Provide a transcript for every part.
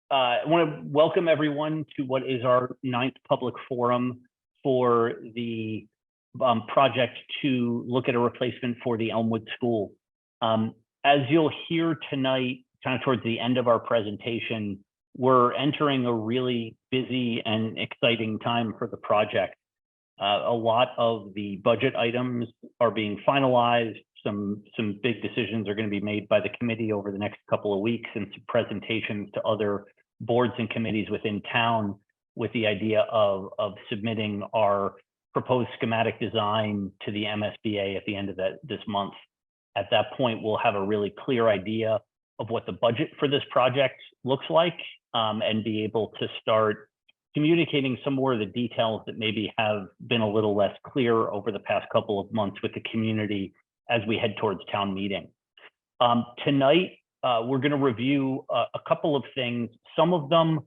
I want to welcome everyone to what is our 9th public forum for the project to look at a replacement for the Elmwood School. As you'll hear tonight, kind of towards the end of our presentation, we're entering a really busy and exciting time for the project. A lot of the budget items are being finalized. Some big decisions are going to be made by the committee over the next couple of weeks, and some presentations to other boards and committees within town with the idea of submitting our proposed schematic design to the MSBA at the end of this month. At that point, we'll have a really clear idea of what the budget for this project looks like, and be able to start communicating some more of the details that maybe have been a little less clear over the past couple of months with the community as we head towards town meeting. Tonight, we're going to review a couple of things. Some of them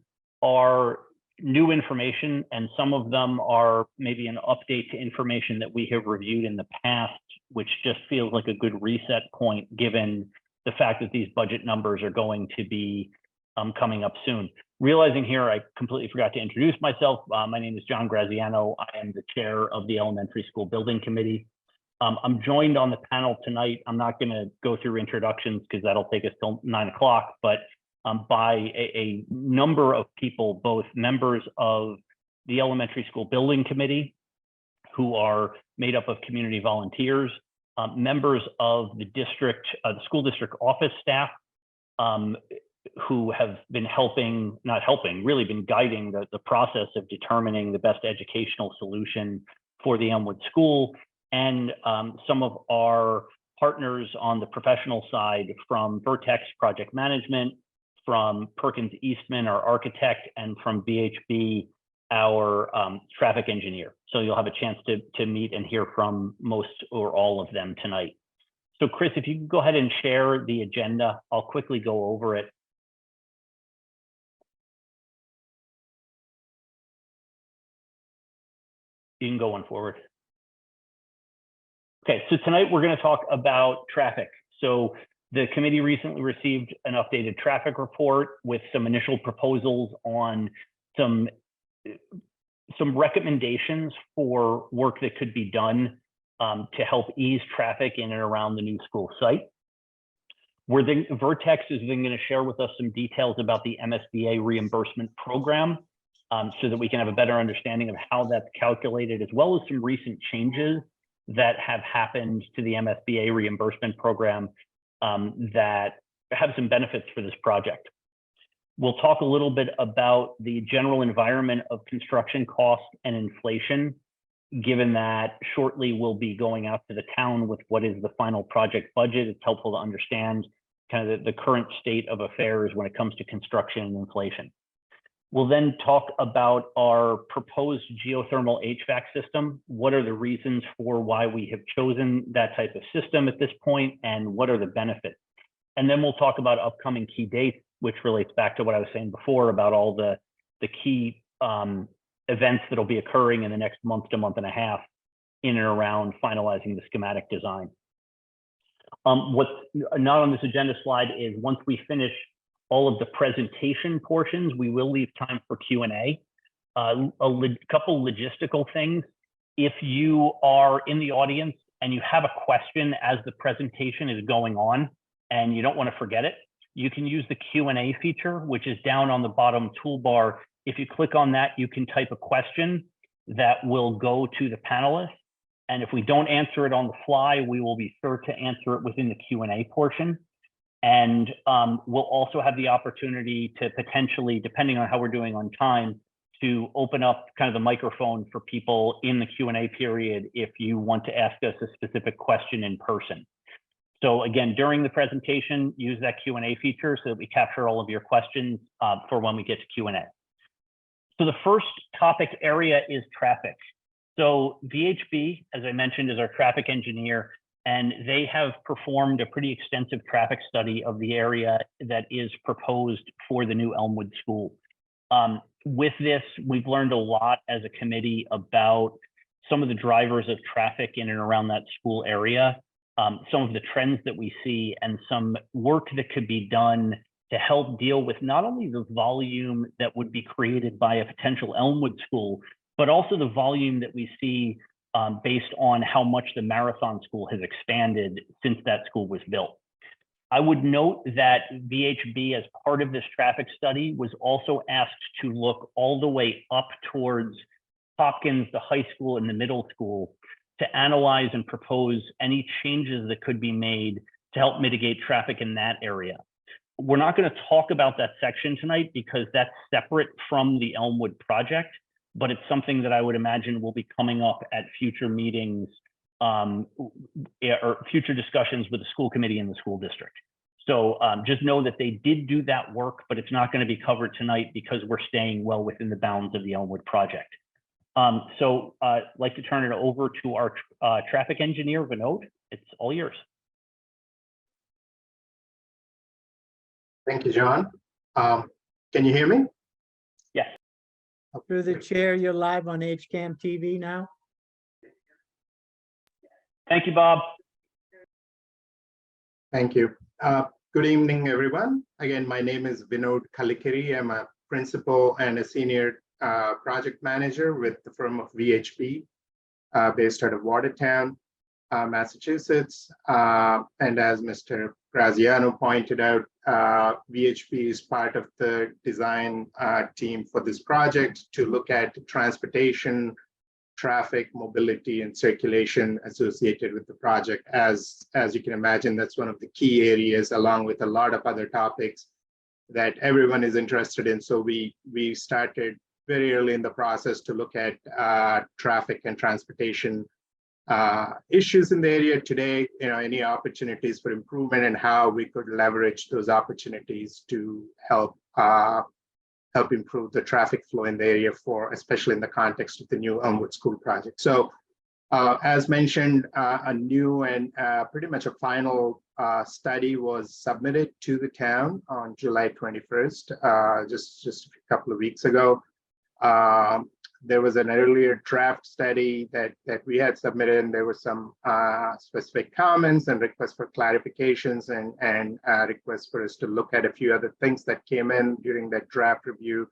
are new information, and some of them are maybe an update to information that we have reviewed in the past, which just feels like a good reset point given the fact that these budget numbers are going to be coming up soon. Realizing here, I completely forgot to introduce myself. My name is John Graziano. I am the chair of the Elementary School Building Committee. I'm joined on the panel tonight. I'm not going to go through introductions because that'll take us till 9 o'clock, but by a number of people, both members of the Elementary School Building Committee, who are made up of community volunteers, members of the district, the school district office staff, who have been really been guiding the process of determining the best educational solution for the Elmwood School, and some of our partners on the professional side from Vertex Project Management, from Perkins Eastman, our architect, and from BHB, our traffic engineer. So you'll have a chance to meet and hear from most or all of them tonight. So Chris, if you can go ahead and share the agenda, I'll quickly go over it. You can go one forward. Okay, so tonight we're going to talk about traffic. So the committee recently received an updated traffic report with some initial proposals on some recommendations for work that could be done to help ease traffic in and around the new school site. Vertex is then going to share with us some details about the MSBA reimbursement program, so that we can have a better understanding of how that's calculated, as well as some recent changes that have happened to the MSBA reimbursement program that have some benefits for this project. We'll talk a little bit about the general environment of construction costs and inflation, given that shortly we'll be going out to the town with what is the final project budget. It's helpful to understand kind of the current state of affairs when it comes to construction and inflation. We'll then talk about our proposed geothermal HVAC system. What are the reasons for why we have chosen that type of system at this point, and what are the benefits? And then we'll talk about upcoming key dates, which relates back to what I was saying before about all the key events that'll be occurring in the next month to month and a half in and around finalizing the schematic design. What's not on this agenda slide is once we finish all of the presentation portions, we will leave time for Q&A. Couple logistical things. If you are in the audience and you have a question as the presentation is going on and you don't want to forget it, you can use the Q&A feature, which is down on the bottom toolbar. If you click on that, you can type a question that will go to the panelists. And if we don't answer it on the fly, we will be sure to answer it within the Q&A portion. And we'll also have the opportunity to potentially, depending on how we're doing on time, to open up kind of the microphone for people in the Q&A period if you want to ask us a specific question in person. So again, during the presentation, use that Q&A feature so that we capture all of your questions for when we get to Q&A. So the first topic area is traffic. So VHB, as I mentioned, is our traffic engineer, and they have performed a pretty extensive traffic study of the area that is proposed for the new Elmwood School. With this, we've learned a lot as a committee about some of the drivers of traffic in and around that school area, some of the trends that we see, and some work that could be done to help deal with not only the volume that would be created by a potential Elmwood school, but also the volume that we see based on how much the Marathon School has expanded since that school was built. I would note that VHB, as part of this traffic study, was also asked to look all the way up towards Hopkins, the high school, and the middle school to analyze and propose any changes that could be made to help mitigate traffic in that area. We're not going to talk about that section tonight because that's separate from the Elmwood project, but it's something that I would imagine will be coming up at future meetings or future discussions with the school committee and the school district. So just know that they did do that work, but it's not going to be covered tonight because we're staying well within the bounds of the Elmwood project. So I'd like to turn it over to our traffic engineer, Vinod. It's all yours. Thank you, John. Can you hear me? Yes. Through the chair, you're live on HCAM TV now. Thank you, Bob. Thank you. Good evening, everyone. Again, my name is Vinod Kalikiri. I'm a principal and a senior project manager with the firm of VHB based out of Watertown, Massachusetts. And as Mr. Graziano pointed out, VHB is part of the design team for this project to look at transportation, traffic, mobility, and circulation associated with the project. As you can imagine, that's one of the key areas, along with a lot of other topics that everyone is interested in. So we started very early in the process to look at traffic and transportation issues in the area today, any opportunities for improvement and how we could leverage those opportunities to help improve the traffic flow in the area, especially in the context of the new Elmwood School project. So as mentioned, a new and pretty much a final study was submitted to the town on July 21st, just a couple of weeks ago. There was an earlier draft study that we had submitted, and there were some specific comments and requests for clarifications and requests for us to look at a few other things that came in during that draft review.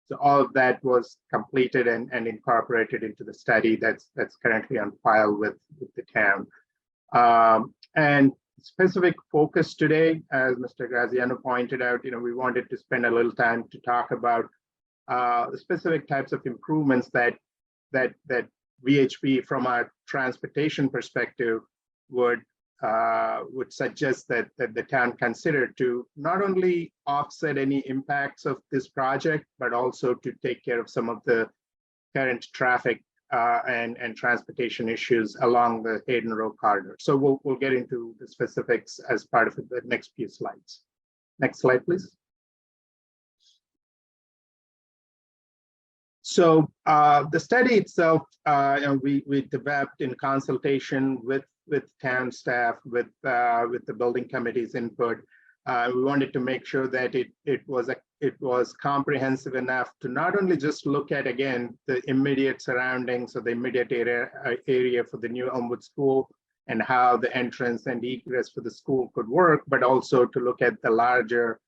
So all of that was completed and incorporated into the study that's currently on file with the town. And specific focus today, as Mr. Graziano pointed out, we wanted to spend a little time to talk about the specific types of improvements that VHB from a transportation perspective would suggest that the town consider to not only offset any impacts of this project, but also to take care of some of the current traffic and transportation issues along the Hayden Row corridor. So we'll get into the specifics as part of the next few slides. Next slide, please. So the study itself, we developed in consultation with town staff, with the building committee's input. We wanted to make sure that it was comprehensive enough to not only just look at, again, the immediate surroundings or the immediate area for the new Elmwood School and how the entrance and egress for the school could work, but also to look at the larger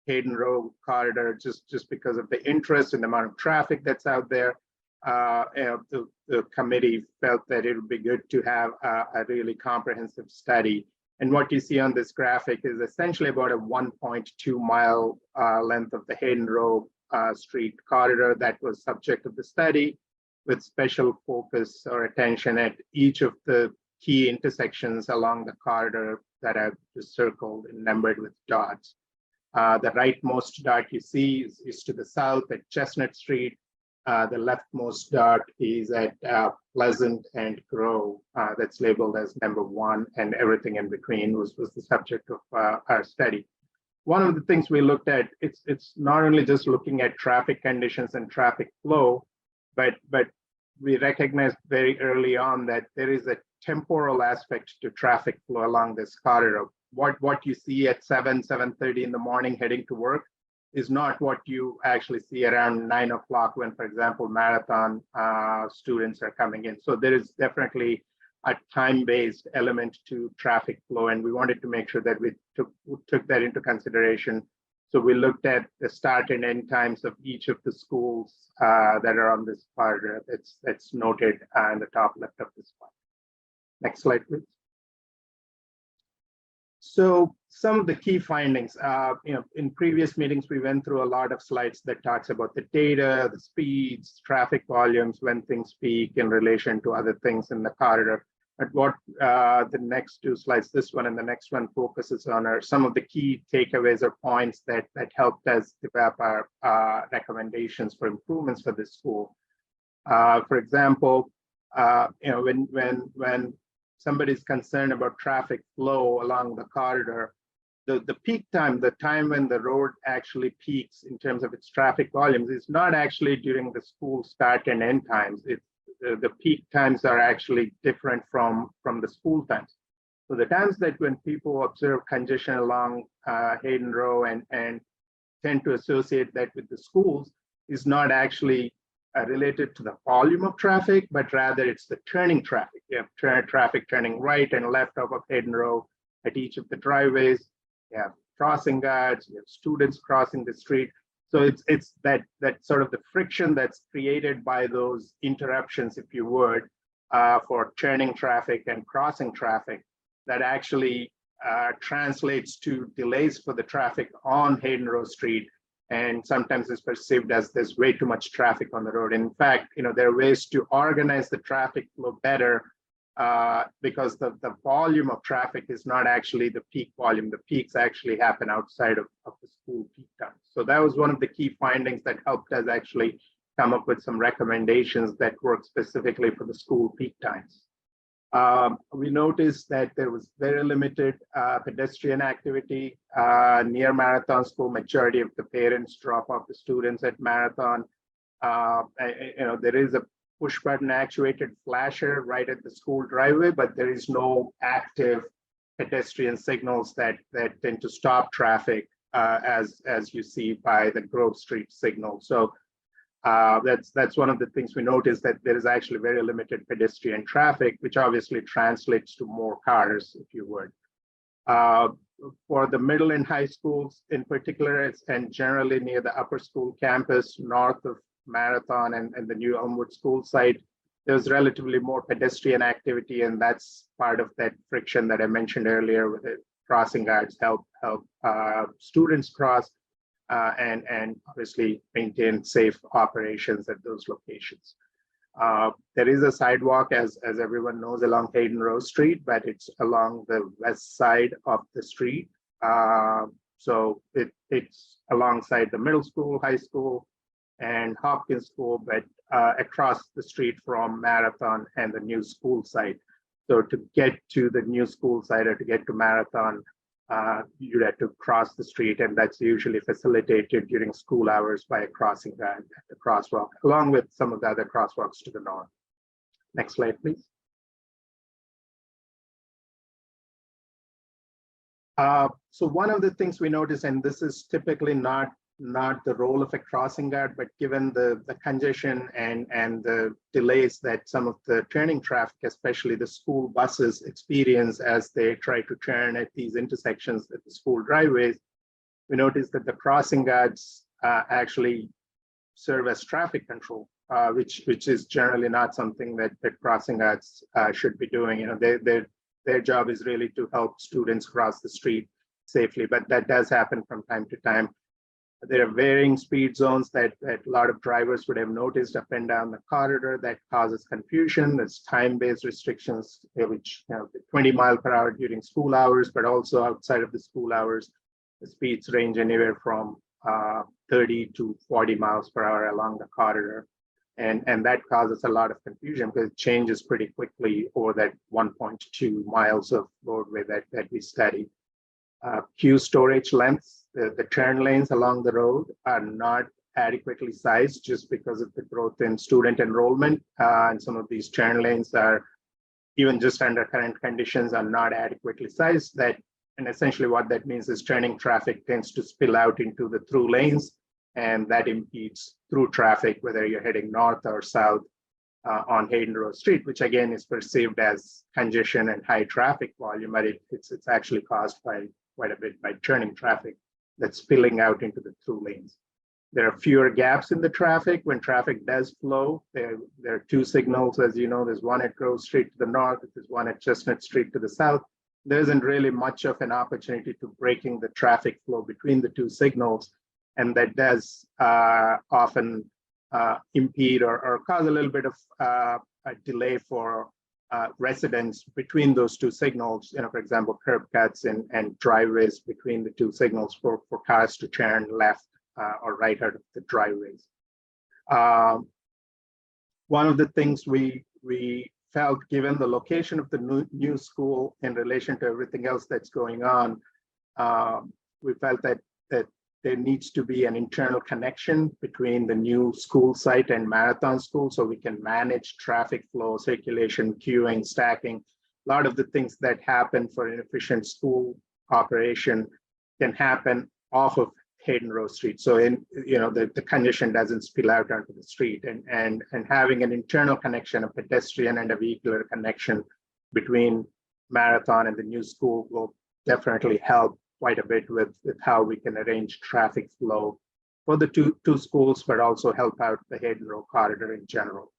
Hayden Row corridor, just because of the interest and the amount of traffic that's out there. The committee felt that it would be good to have a really comprehensive study. And what you see on this graphic is essentially about a 1.2 mile length of the Hayden Row Street corridor that was subject of the study, with special focus or attention at each of the key intersections along the corridor that I've just circled and numbered with dots. The rightmost dot you see is to the south at Chestnut Street. The leftmost dot is at Pleasant and Grove. That's labeled as number 1, and everything in between was the subject of our study. One of the things we looked at, it's not only just looking at traffic conditions and traffic flow, but we recognized very early on that there is a temporal aspect to traffic flow along this corridor. What you see at 7:30 in the morning heading to work is not what you actually see around 9 o'clock when, for example, marathon students are coming in. So there is definitely a time-based element to traffic flow, and we wanted to make sure that we took that into consideration So we looked at the start and end times of each of the schools that are on this corridor. That's noted in the top left of this slide. Next slide, please. So some of the key findings, in previous meetings, we went through a lot of slides that talks about the data, the speeds, traffic volumes, when things peak in relation to other things in the corridor. But what the next two slides, this one and the next one, focuses on are some of the key takeaways or points that helped us develop our recommendations for improvements for this school. For example, when somebody's concerned about traffic flow along the corridor, the peak time, the time when the road actually peaks in terms of its traffic volumes, is not actually during the school start and end times. The peak times are actually different from the school times. So the times that when people observe congestion along Hayden Row and tend to associate that with the schools is not actually related to the volume of traffic, but rather it's the turning traffic. You have traffic turning right and left off of Hayden Row at each of the driveways. You have crossing guards, you have students crossing the street. So it's that sort of the friction that's created by those interruptions, if you would, for turning traffic and crossing traffic that actually translates to delays for the traffic on Hayden Row Street, and sometimes is perceived as there's way too much traffic on the road. In fact, there are ways to organize the traffic flow better because the volume of traffic is not actually the peak volume. The peaks actually happen outside of the school peak time. So that was one of the key findings that helped us actually come up with some recommendations that work specifically for the school peak times. We noticed that there was very limited pedestrian activity near Marathon School. Majority of the parents drop off the students at Marathon. There is a push button actuated flasher right at the school driveway, but there is no active pedestrian signals that tend to stop traffic as you see by the Grove Street signal. So that's one of the things we noticed, that there is actually very limited pedestrian traffic, which obviously translates to more cars, if you would. For the middle and high schools in particular, and generally near the upper school campus, north of Marathon and the new Elmwood school site, there's relatively more pedestrian activity, and that's part of that friction that I mentioned earlier, with the crossing guards help students cross and obviously maintain safe operations at those locations. There is a sidewalk, as everyone knows, along Hayden Row Street, but it's along the west side of the street. So it's alongside the middle school, high school, and Hopkins School, but across the street from Marathon and the new school site. So to get to the new school site or to get to Marathon, you'd have to cross the street, and that's usually facilitated during school hours by a crossing guard at the crosswalk, along with some of the other crosswalks to the north. Next slide, please. So one of the things we notice, and this is typically not the role of a crossing guard, but given the congestion and the delays that some of the turning traffic, especially the school buses, experience as they try to turn at these intersections at the school driveways, we notice that the crossing guards actually serve as traffic control, which is generally not something that crossing guards should be doing. Their job is really to help students cross the street safely, but that does happen from time to time. There are varying speed zones that a lot of drivers would have noticed up and down the corridor that causes confusion. There's time-based restrictions, which 20 miles per hour during school hours, but also outside of the school hours, the speeds range anywhere from 30 to 40 miles per hour along the corridor. And that causes a lot of confusion because it changes pretty quickly over that 1.2 miles of roadway that we study. Queue storage lengths, the turn lanes along the road are not adequately sized just because of the growth in student enrollment. And some of these turn lanes are, even just under current conditions, are not adequately sized. And essentially what that means is turning traffic tends to spill out into the through lanes, and that impedes through traffic, whether you're heading north or south on Hayden Row Street, which again is perceived as congestion and high traffic volume, but it's actually caused by quite a bit by turning traffic. that's spilling out into the through lanes. There are fewer gaps in the traffic. When traffic does flow, there are two signals, as you know. There's one at Grove Street to the north, there's one at Chestnut Street to the south. There isn't really much of an opportunity to breaking the traffic flow between the two signals, and that does often impede or cause a little bit of a delay for residents between those two signals. For example, curb cuts and driveways between the two signals for cars to turn left or right out of the driveways. One of the things we felt, given the location of the new school in relation to everything else that's going on, we felt that there needs to be an internal connection between the new school site and Marathon School, so we can manage traffic flow, circulation, queuing, stacking. A lot of the things that happen for an efficient school operation can happen off of Hayden Row Street. So the congestion doesn't spill out onto the street, and having an internal connection, a pedestrian and a vehicular connection between Marathon and the new school will definitely help quite a bit with how we can arrange traffic flow for the two schools, but also help out the Hayden Row corridor in general.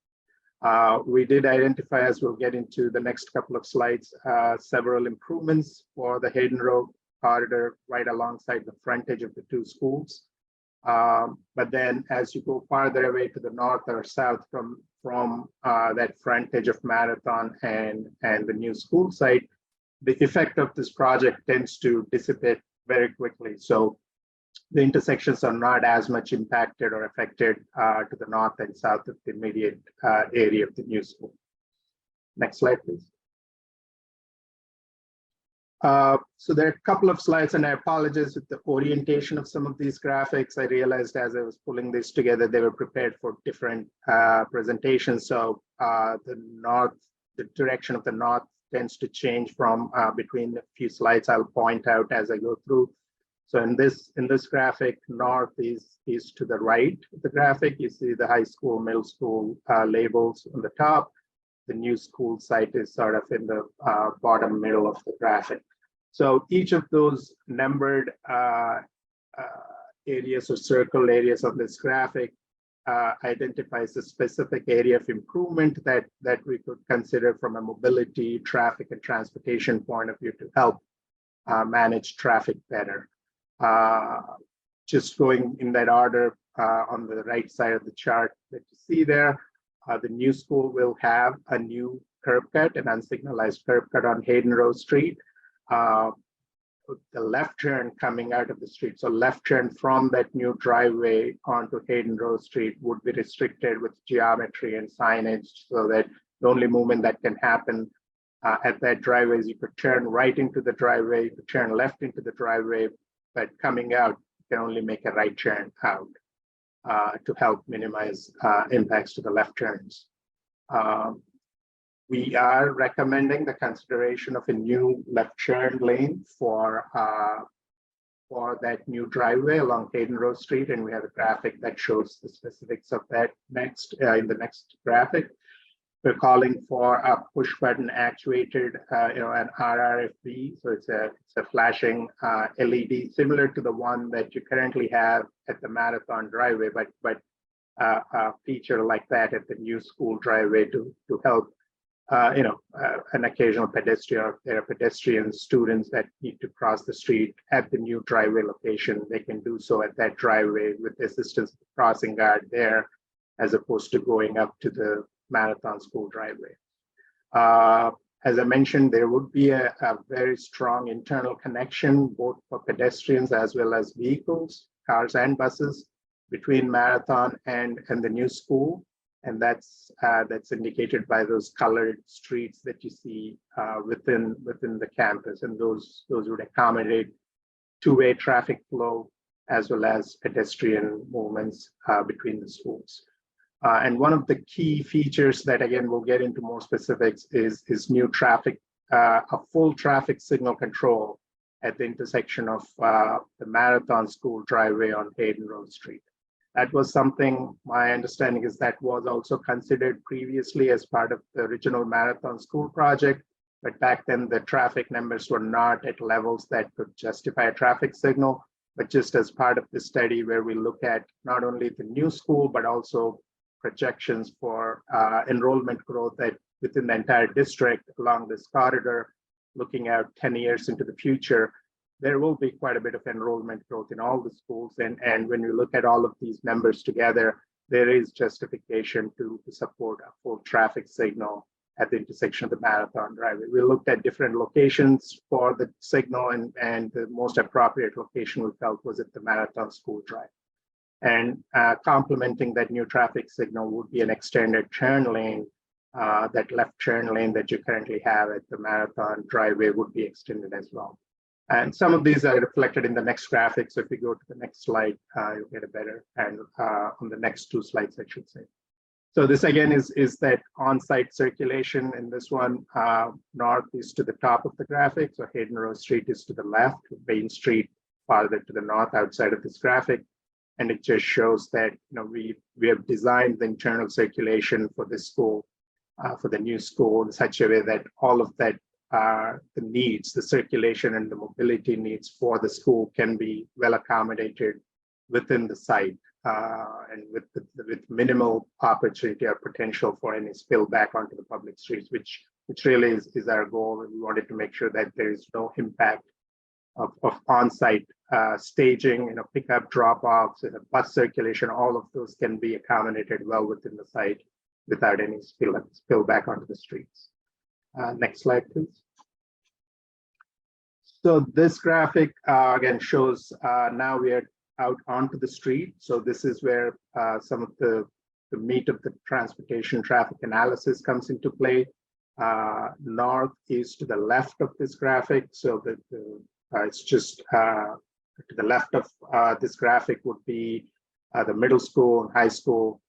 We did identify, as we'll get into the next couple of slides, several improvements for the Hayden Row corridor right alongside the frontage of the two schools. But then as you go farther away to the north or south from that frontage of Marathon and the new school site, the effect of this project tends to dissipate very quickly. So the intersections are not as much impacted or affected to the north and south of the immediate area of the new school. Next slide, please. So there are a couple of slides, and I apologize with the orientation of some of these graphics. I realized as I was pulling this together, they were prepared for different presentations. So the direction of the north tends to change from between a few slides. I'll point out as I go through. So in this graphic, north is to the right of the graphic. You see the high school, middle school labels on the top. The new school site is sort of in the bottom middle of the graphic. So each of those numbered areas or circle areas on this graphic identifies a specific area of improvement that we could consider from a mobility, traffic, and transportation point of view to help manage traffic better. Just going in that order, on the right side of the chart that you see there, the new school will have a new curb cut, an unsignalized curb cut on Hayden Row Street. The left turn coming out of the street, so left turn from that new driveway onto Hayden Row Street would be restricted with geometry and signage, so that the only movement that can happen at that driveway is you could turn right into the driveway, you could turn left into the driveway, but coming out, you can only make a right turn out to help minimize impacts to the left turns. We are recommending the consideration of a new left turn lane for that new driveway along Hayden Row Street, and we have a graphic that shows the specifics of that next in the next graphic. We're calling for a push button actuated, an RRFB. So it's a flashing LED similar to the one that you currently have at the Marathon driveway, but a feature like that at the new school driveway to help an occasional pedestrian, or there are pedestrian students that need to cross the street at the new driveway location. They can do so at that driveway with the assistance of the crossing guard there, as opposed to going up to the Marathon School driveway. As I mentioned, there would be a very strong internal connection, both for pedestrians as well as vehicles, cars and buses, between Marathon and the new school. And that's indicated by those colored streets that you see within the campus, and those would accommodate two-way traffic flow as well as pedestrian movements between the schools. And one of the key features that, again, we'll get into more specifics is new traffic, a full traffic signal control at the intersection of the Marathon School driveway on Hayden Row Street. That was something, my understanding is that was also considered previously as part of the original Marathon School project, but back then the traffic numbers were not at levels that could justify a traffic signal. but just as part of the study where we look at not only the new school, but also projections for enrollment growth within the entire district along this corridor, looking out 10 years into the future, there will be quite a bit of enrollment growth in all the schools. And when you look at all of these numbers together, there is justification to support a full traffic signal at the intersection of the Marathon Driveway. We looked at different locations for the signal, and the most appropriate location we felt was at the Marathon School Drive. And complementing that new traffic signal would be an extended turn lane. That left turn lane that you currently have at the Marathon Driveway would be extended as well. And some of these are reflected in the next graphic. So if you go to the next slide, you'll get a better, and on the next two slides, I should say. So this again is that on-site circulation. In this one, north is to the top of the graphic. So Hayden Row Street is to the left, Main Street farther to the north outside of this graphic. And it just shows that we have designed the internal circulation for this school, for the new school, in such a way that all of that the needs, the circulation and the mobility needs for the school can be well accommodated within the site, and with minimal opportunity or potential for any spill back onto the public streets, which really is our goal. And we wanted to make sure that there is no impact of on-site staging, pickup, drop-offs, bus circulation. All of those can be accommodated well within the site without any spill back onto the streets. Next slide, please. So this graphic again shows now we are out onto the street. So this is where some of the meat of the transportation traffic analysis comes into play. North is to the left of this graphic. So that it's just to the left of this graphic would be the middle school and high school.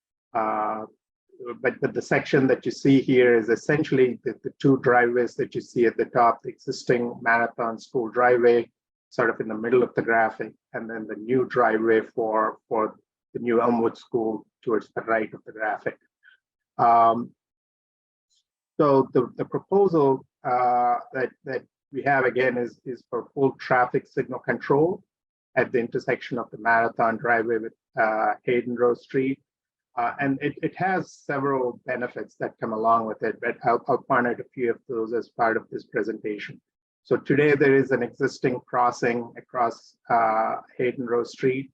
But the section that you see here is essentially the two driveways that you see at the top, the existing Marathon School driveway, sort of in the middle of the graphic, and then the new driveway for the new Elmwood School towards the right of the graphic. So the proposal that we have again is for full traffic signal control at the intersection of the Marathon driveway with Hayden Row Street. And it has several benefits that come along with it, but I'll point out a few of those as part of this presentation. So today there is an existing crossing across Hayden Row Street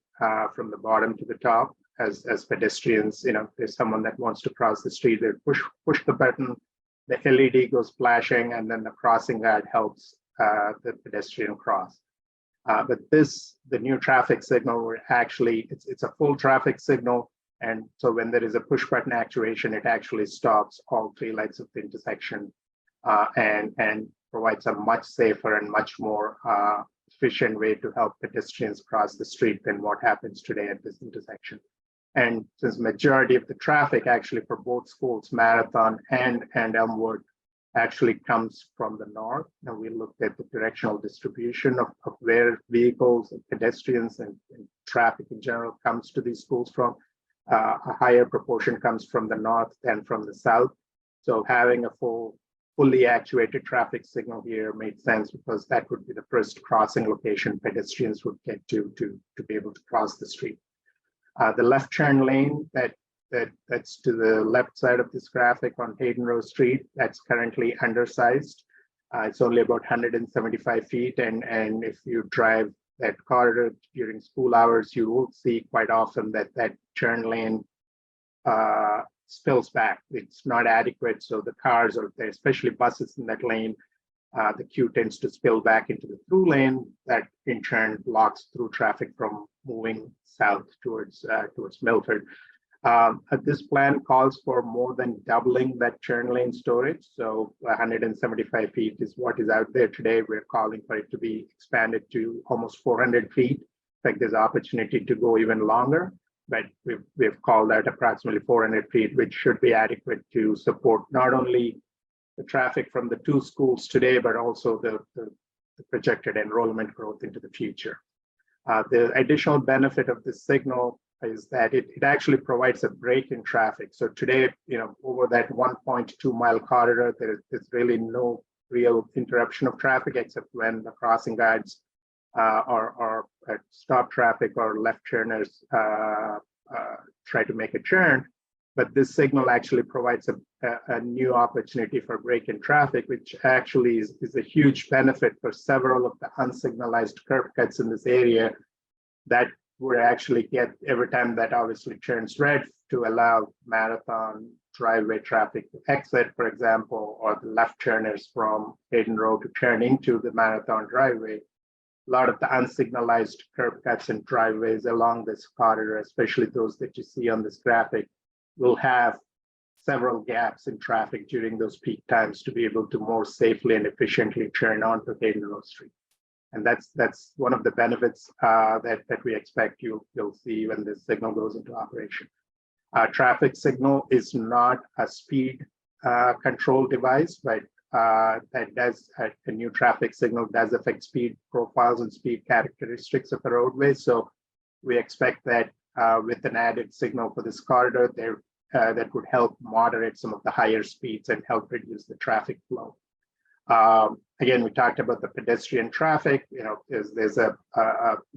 from the bottom to the top. As pedestrians, there's someone that wants to cross the street, they push the button, the LED goes flashing, and then the crossing guard helps the pedestrian cross. But the new traffic signal, it's a full traffic signal. And so when there is a push button actuation, it actually stops all three lights of the intersection and provides a much safer and much more efficient way to help pedestrians cross the street than what happens today at this intersection. And since majority of the traffic actually for both schools, Marathon and Elmwood, actually comes from the north, and we looked at the directional distribution of where vehicles and pedestrians and traffic in general comes to these schools from. A higher proportion comes from the north than from the south. So having a fully actuated traffic signal here made sense, because that would be the first crossing location pedestrians would get to be able to cross the street. The left turn lane that's to the left side of this graphic on Hayden Row Street, that's currently undersized. It's only about 175 feet, and if you drive that corridor during school hours, you will see quite often that turn lane spills back. It's not adequate, so the cars, or especially buses in that lane, the queue tends to spill back into the through lane. That in turn blocks through traffic from moving south towards Milford. This plan calls for more than doubling that turn lane storage. So 175 feet is what is out there today. We're calling for it to be expanded to almost 400 feet. In fact, there's opportunity to go even longer, but we've called out approximately 400 feet, which should be adequate to support not only the traffic from the two schools today, but also the projected enrollment growth into the future. The additional benefit of this signal is that it actually provides a break in traffic. So today, over that 1.2 mile corridor, there's really no real interruption of traffic, except when the crossing guards or stop traffic or left turners try to make a turn. But this signal actually provides a new opportunity for break-in traffic, which actually is a huge benefit for several of the unsignalized curb cuts in this area that would actually get every time that obviously turns red to allow Marathon driveway traffic to exit, for example, or the left turners from Hayden Road to turn into the Marathon driveway. A lot of the unsignalized curb cuts and driveways along this corridor, especially those that you see on this graphic, will have several gaps in traffic during those peak times to be able to more safely and efficiently turn onto Hayden Road Street. And that's one of the benefits that we expect you'll see when this signal goes into operation. Traffic signal is not a speed control device, but that does a new traffic signal does affect speed profiles and speed characteristics of a roadway. So we expect that with an added signal for this corridor there, that would help moderate some of the higher speeds and help reduce the traffic flow. Again, we talked about the pedestrian traffic. You know, there's a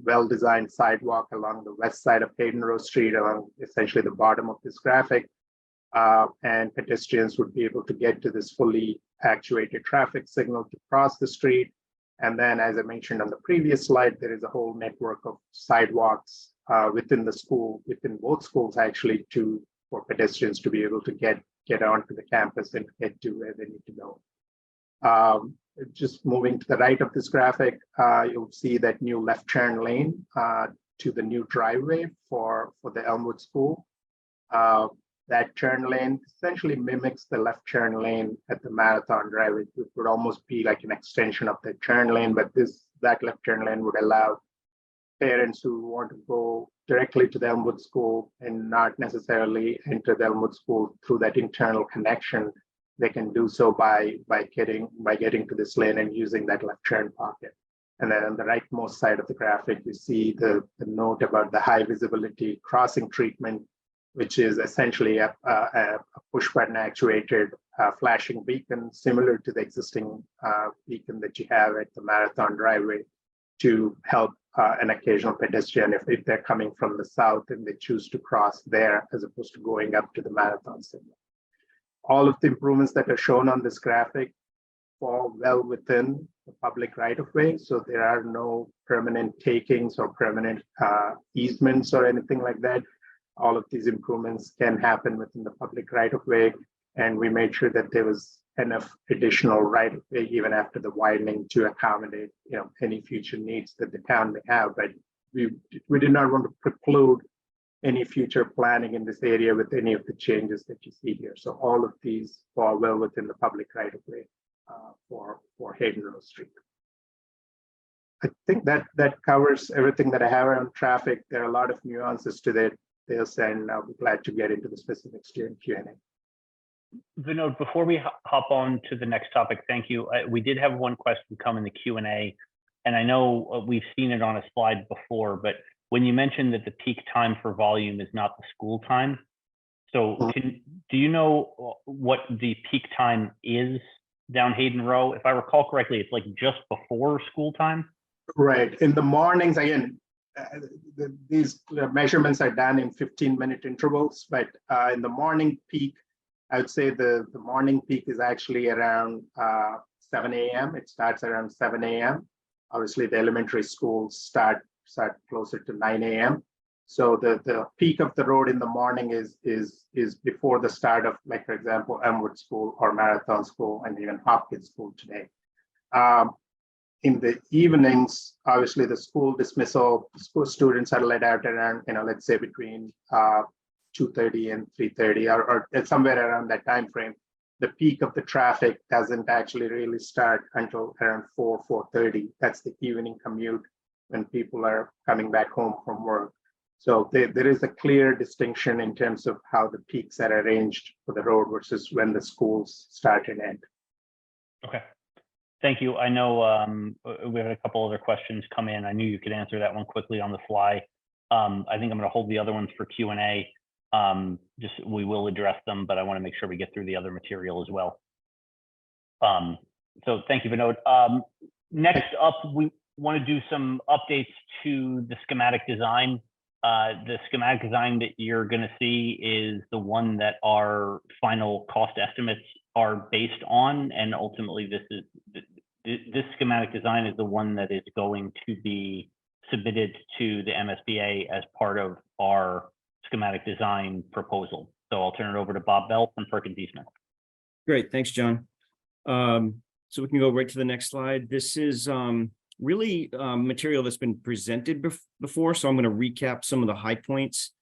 well-designed sidewalk along the west side of Hayden Road Street, along essentially the bottom of this graphic. And pedestrians would be able to get to this fully actuated traffic signal to cross the street. And then, as I mentioned on the previous slide, there is a whole network of sidewalks within the school, within both schools actually, for pedestrians to be able to get onto the campus and get to where they need to go. Just moving to the right of this graphic, you'll see that new left turn lane to the new driveway for the Elmwood School. That turn lane essentially mimics the left turn lane at the Marathon driveway. It would almost be like an extension of the turn lane, but that left turn lane would allow parents who want to go directly to the Elmwood School and not necessarily enter the Elmwood School through that internal connection. They can do so by getting to this lane and using that left turn pocket. And then on the rightmost side of the graphic, you see the note about the high visibility crossing treatment, which is essentially a push button actuated flashing beacon similar to the existing beacon that you have at the Marathon driveway to help an occasional pedestrian if they're coming from the south and they choose to cross there as opposed to going up to the Marathon signal. All of the improvements that are shown on this graphic fall well within the public right-of-way, so there are no permanent takings or permanent easements or anything like that. All of these improvements can happen within the public right-of-way, and we made sure that there was enough additional right-of-way even after the widening to accommodate, you know, any future needs that the town may have. But we did not want to preclude any future planning in this area with any of the changes that you see here. So all of these fall well within the public right-of-way for Hayden Road Street. I think that covers everything that I have around traffic. There are a lot of nuances to this, and I'll be glad to get into the specifics during Q&A. Vinod, before we hop on to the next topic, thank you. We did have one question come in the Q&A, and I know we've seen it on a slide before, but when you mentioned that the peak time for volume is not the school time, so do you know what the peak time is down Hayden Row? If I recall correctly, it's like just before school time? Right. In the mornings, again, these measurements are done in 15-minute intervals, but in the morning peak, I would say the morning peak is actually around 7 a.m. It starts around 7 a.m. Obviously, the elementary schools start closer to 9 a.m. So the peak of the road in the morning is before the start of, like, for example, Elmwood School or Marathon School and even Hopkins School today. In the evenings, obviously the school dismissal, school students are let out around, let's say between 2:30 and 3:30 or somewhere around that time frame. The peak of the traffic doesn't actually really start until around 4:30. That's the evening commute when people are coming back home from work. So there is a clear distinction in terms of how the peaks are arranged for the road versus when the schools start and end. Okay. Thank you. I know we had a couple other questions come in. I knew you could answer that one quickly on the fly. I think I'm going to hold the other ones for Q&A. We will address them, but I want to make sure we get through the other material as well. So thank you, Vinod. Next up, want to do some updates to the schematic design. The schematic design that you're going to see is the one that our final cost estimates are based on, and ultimately this schematic design is the one that is going to be submitted to the MSBA as part of our schematic design proposal. So I'll turn it over to Bob Bell from Perkins Eastman. Great, thanks, John. So we can go right to the next slide. This is really material that's been presented before, so I'm going to recap some of the high points.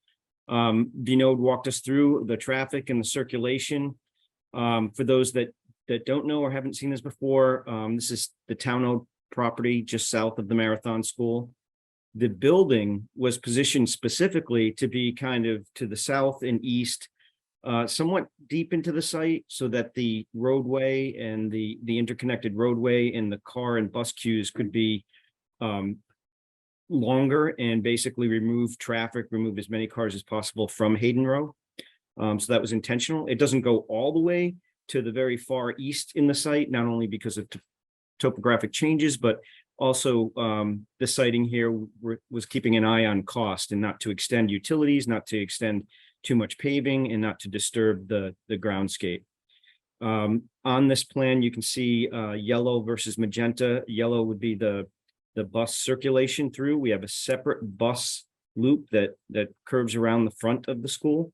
Vinod walked us through the traffic and the circulation. For those that don't know or haven't seen this before, this is the town-owned property just south of the Marathon School. The building was positioned specifically to be kind of to the south and east, somewhat deep into the site, so that the roadway and the interconnected roadway and the car and bus queues could be longer and basically remove traffic, remove as many cars as possible from Hayden Row. So that was intentional. It doesn't go all the way to the very far east in the site, not only because of topographic changes, but also the siting here was keeping an eye on cost and not to extend utilities, not to extend too much paving, and not to disturb the groundscape. On this plan, you can see yellow versus magenta. Yellow would be the bus circulation through. We have a separate bus loop that curves around the front of the school,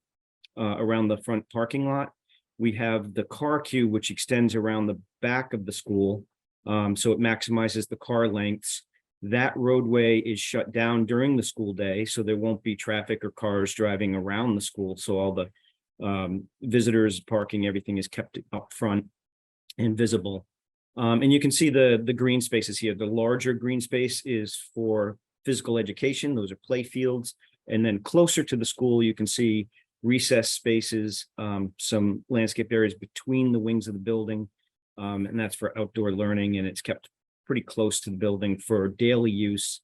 around the front parking lot. We have the car queue, which extends around the back of the school, so it maximizes the car lengths. That roadway is shut down during the school day, so there won't be traffic or cars driving around the school. So all the visitors parking, everything is kept up front and visible. And you can see the green spaces here. The larger green space is for physical education. Those are play fields. And then closer to the school, you can see recess spaces, some landscape areas between the wings of the building. And that's for outdoor learning, and it's kept pretty close to the building for daily use,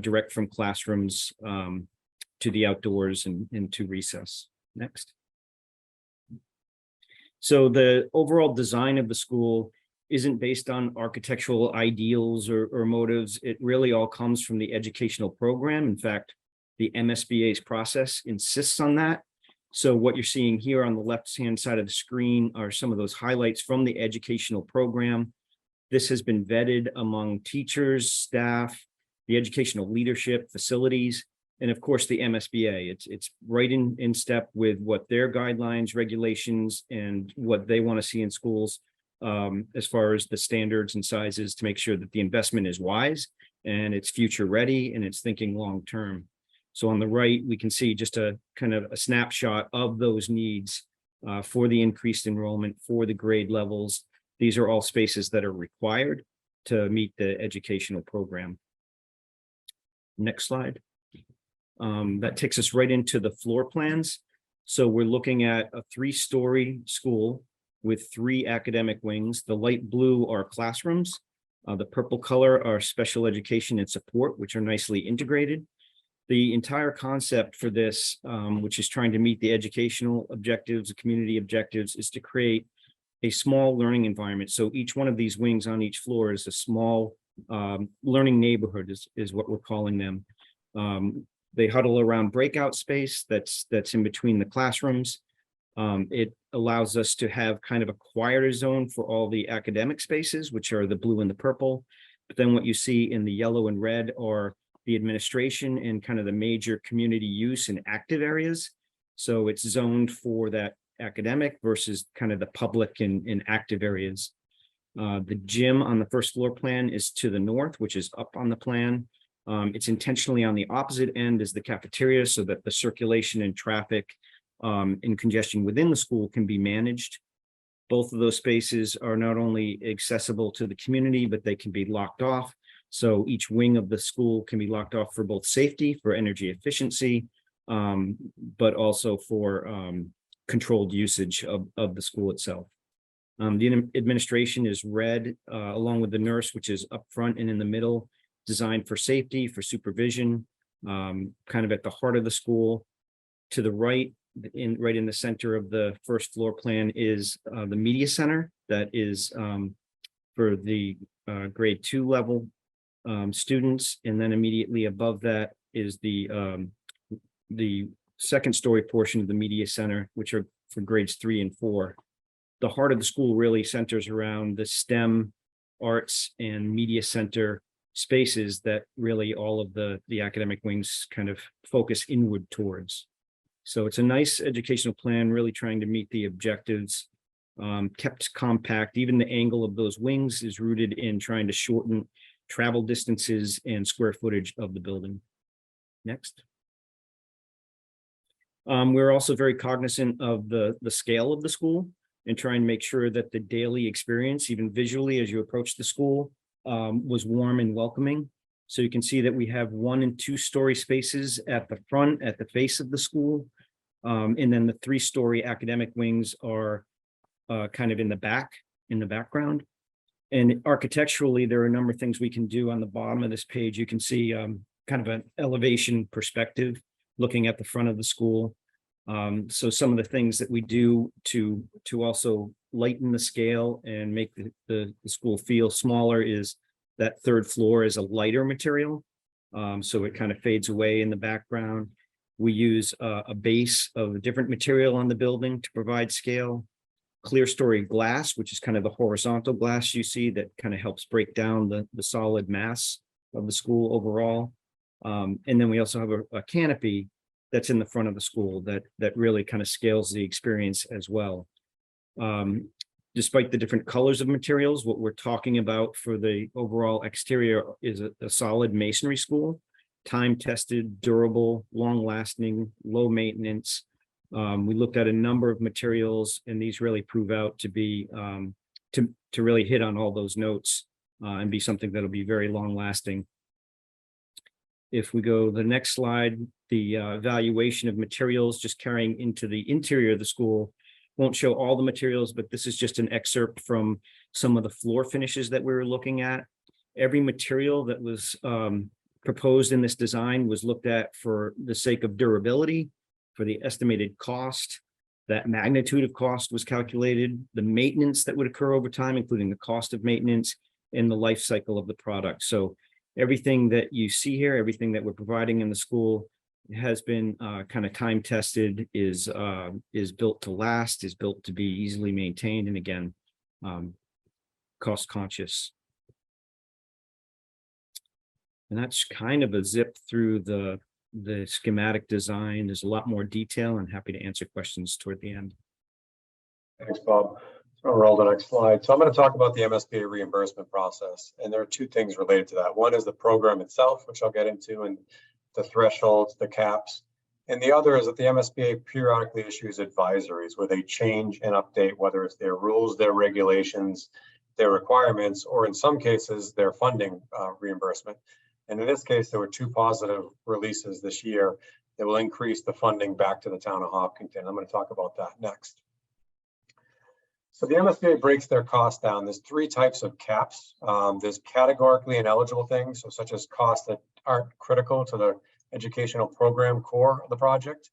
direct from classrooms to the outdoors and to recess. Next. So the overall design of the school isn't based on architectural ideals or motives. It really all comes from the educational program. In fact, the MSBA's process insists on that. So what you're seeing here on the left-hand side of the screen are some of those highlights from the educational program. This has been vetted among teachers, staff, the educational leadership, facilities, and of course the MSBA. It's right in step with what their guidelines, regulations, and what they want to see in schools, as far as the standards and sizes, to make sure that the investment is wise and it's future ready and it's thinking long term. So on the right, we can see just a kind of a snapshot of those needs for the increased enrollment, for the grade levels. These are all spaces that are required to meet the educational program. Next slide. That takes us right into the floor plans. So we're looking at a 3-story school with 3 academic wings. The light blue are classrooms. The purple color are special education and support, which are nicely integrated. The entire concept for this, which is trying to meet the educational objectives, the community objectives, is to create a small learning environment. So each one of these wings on each floor is a small learning neighborhood is what we're calling them. They huddle around breakout space that's in between the classrooms. It allows us to have kind of a quieter zone for all the academic spaces, which are the blue and the purple. But then what you see in the yellow and red are the administration and kind of the major community use and active areas. So it's zoned for that academic versus kind of the public and active areas. The gym on the first floor plan is to the north, which is up on the plan. It's intentionally on the opposite end as the cafeteria so that the circulation and traffic and congestion within the school can be managed. Both of those spaces are not only accessible to the community, but they can be locked off. So each wing of the school can be locked off for both safety, for energy efficiency, but also for controlled usage of the school itself. The administration is red, along with the nurse, which is up front and in the middle, designed for safety, for supervision, kind of at the heart of the school. To the right, right in the center of the first floor plan is the media center that is for the grade 2 level. students, and then immediately above that is the second story portion of the media center, which are for grades 3 and 4. The heart of the school really centers around the STEM, arts, and media center spaces that really all of the academic wings kind of focus inward towards. So it's a nice educational plan, really trying to meet the objectives, kept compact. Even the angle of those wings is rooted in trying to shorten travel distances and square footage of the building. Next. We're also very cognizant of the scale of the school and try and make sure that the daily experience, even visually as you approach the school, was warm and welcoming. So you can see that we have 1 and 2 story spaces at the front, at the face of the school. And then the 3-story academic wings are kind of in the background. And architecturally, there are a number of things we can do on the bottom of this page. You can see kind of an elevation perspective looking at the front of the school. So some of the things that we do to also lighten the scale and make the school feel smaller is that 3rd floor is a lighter material. So it kind of fades away in the background. We use a base of a different material on the building to provide scale. Clear story glass, which is kind of the horizontal glass you see that kind of helps break down the solid mass of the school overall. And then we also have a canopy that's in the front of the school that really kind of scales the experience as well. Despite the different colors of materials, what we're talking about for the overall exterior is a solid masonry school, time-tested, durable, long-lasting, low maintenance. We looked at a number of materials, and these really prove out to be to really hit on all those notes and be something that'll be very long-lasting. If we go to the next slide, the evaluation of materials just carrying into the interior of the school won't show all the materials, but this is just an excerpt from some of the floor finishes that we were looking at. Every material that was proposed in this design was looked at for the sake of durability, for the estimated cost. That magnitude of cost was calculated, the maintenance that would occur over time, including the cost of maintenance and the life cycle of the product. So everything that you see here, everything that we're providing in the school has been kind of time tested, is built to last, is built to be easily maintained, and again, cost conscious. And that's kind of a zip through the schematic design. There's a lot more detail, and happy to answer questions toward the end. Thanks, Bob. So I'll roll the next slide. So I'm going to talk about the MSBA reimbursement process. And there are 2 things related to that. One is the program itself, which I'll get into, and the thresholds, the caps. And the other is that the MSBA periodically issues advisories where they change and update, whether it's their rules, their regulations, their requirements, or in some cases, their funding reimbursement. And in this case, there were 2 positive releases this year that will increase the funding back to the town of Hopkinton. I'm going to talk about that next. So the MSBA breaks their costs down. There's 3 types of caps. There's categorically ineligible things, so such as costs that aren't critical to the educational program core of the project,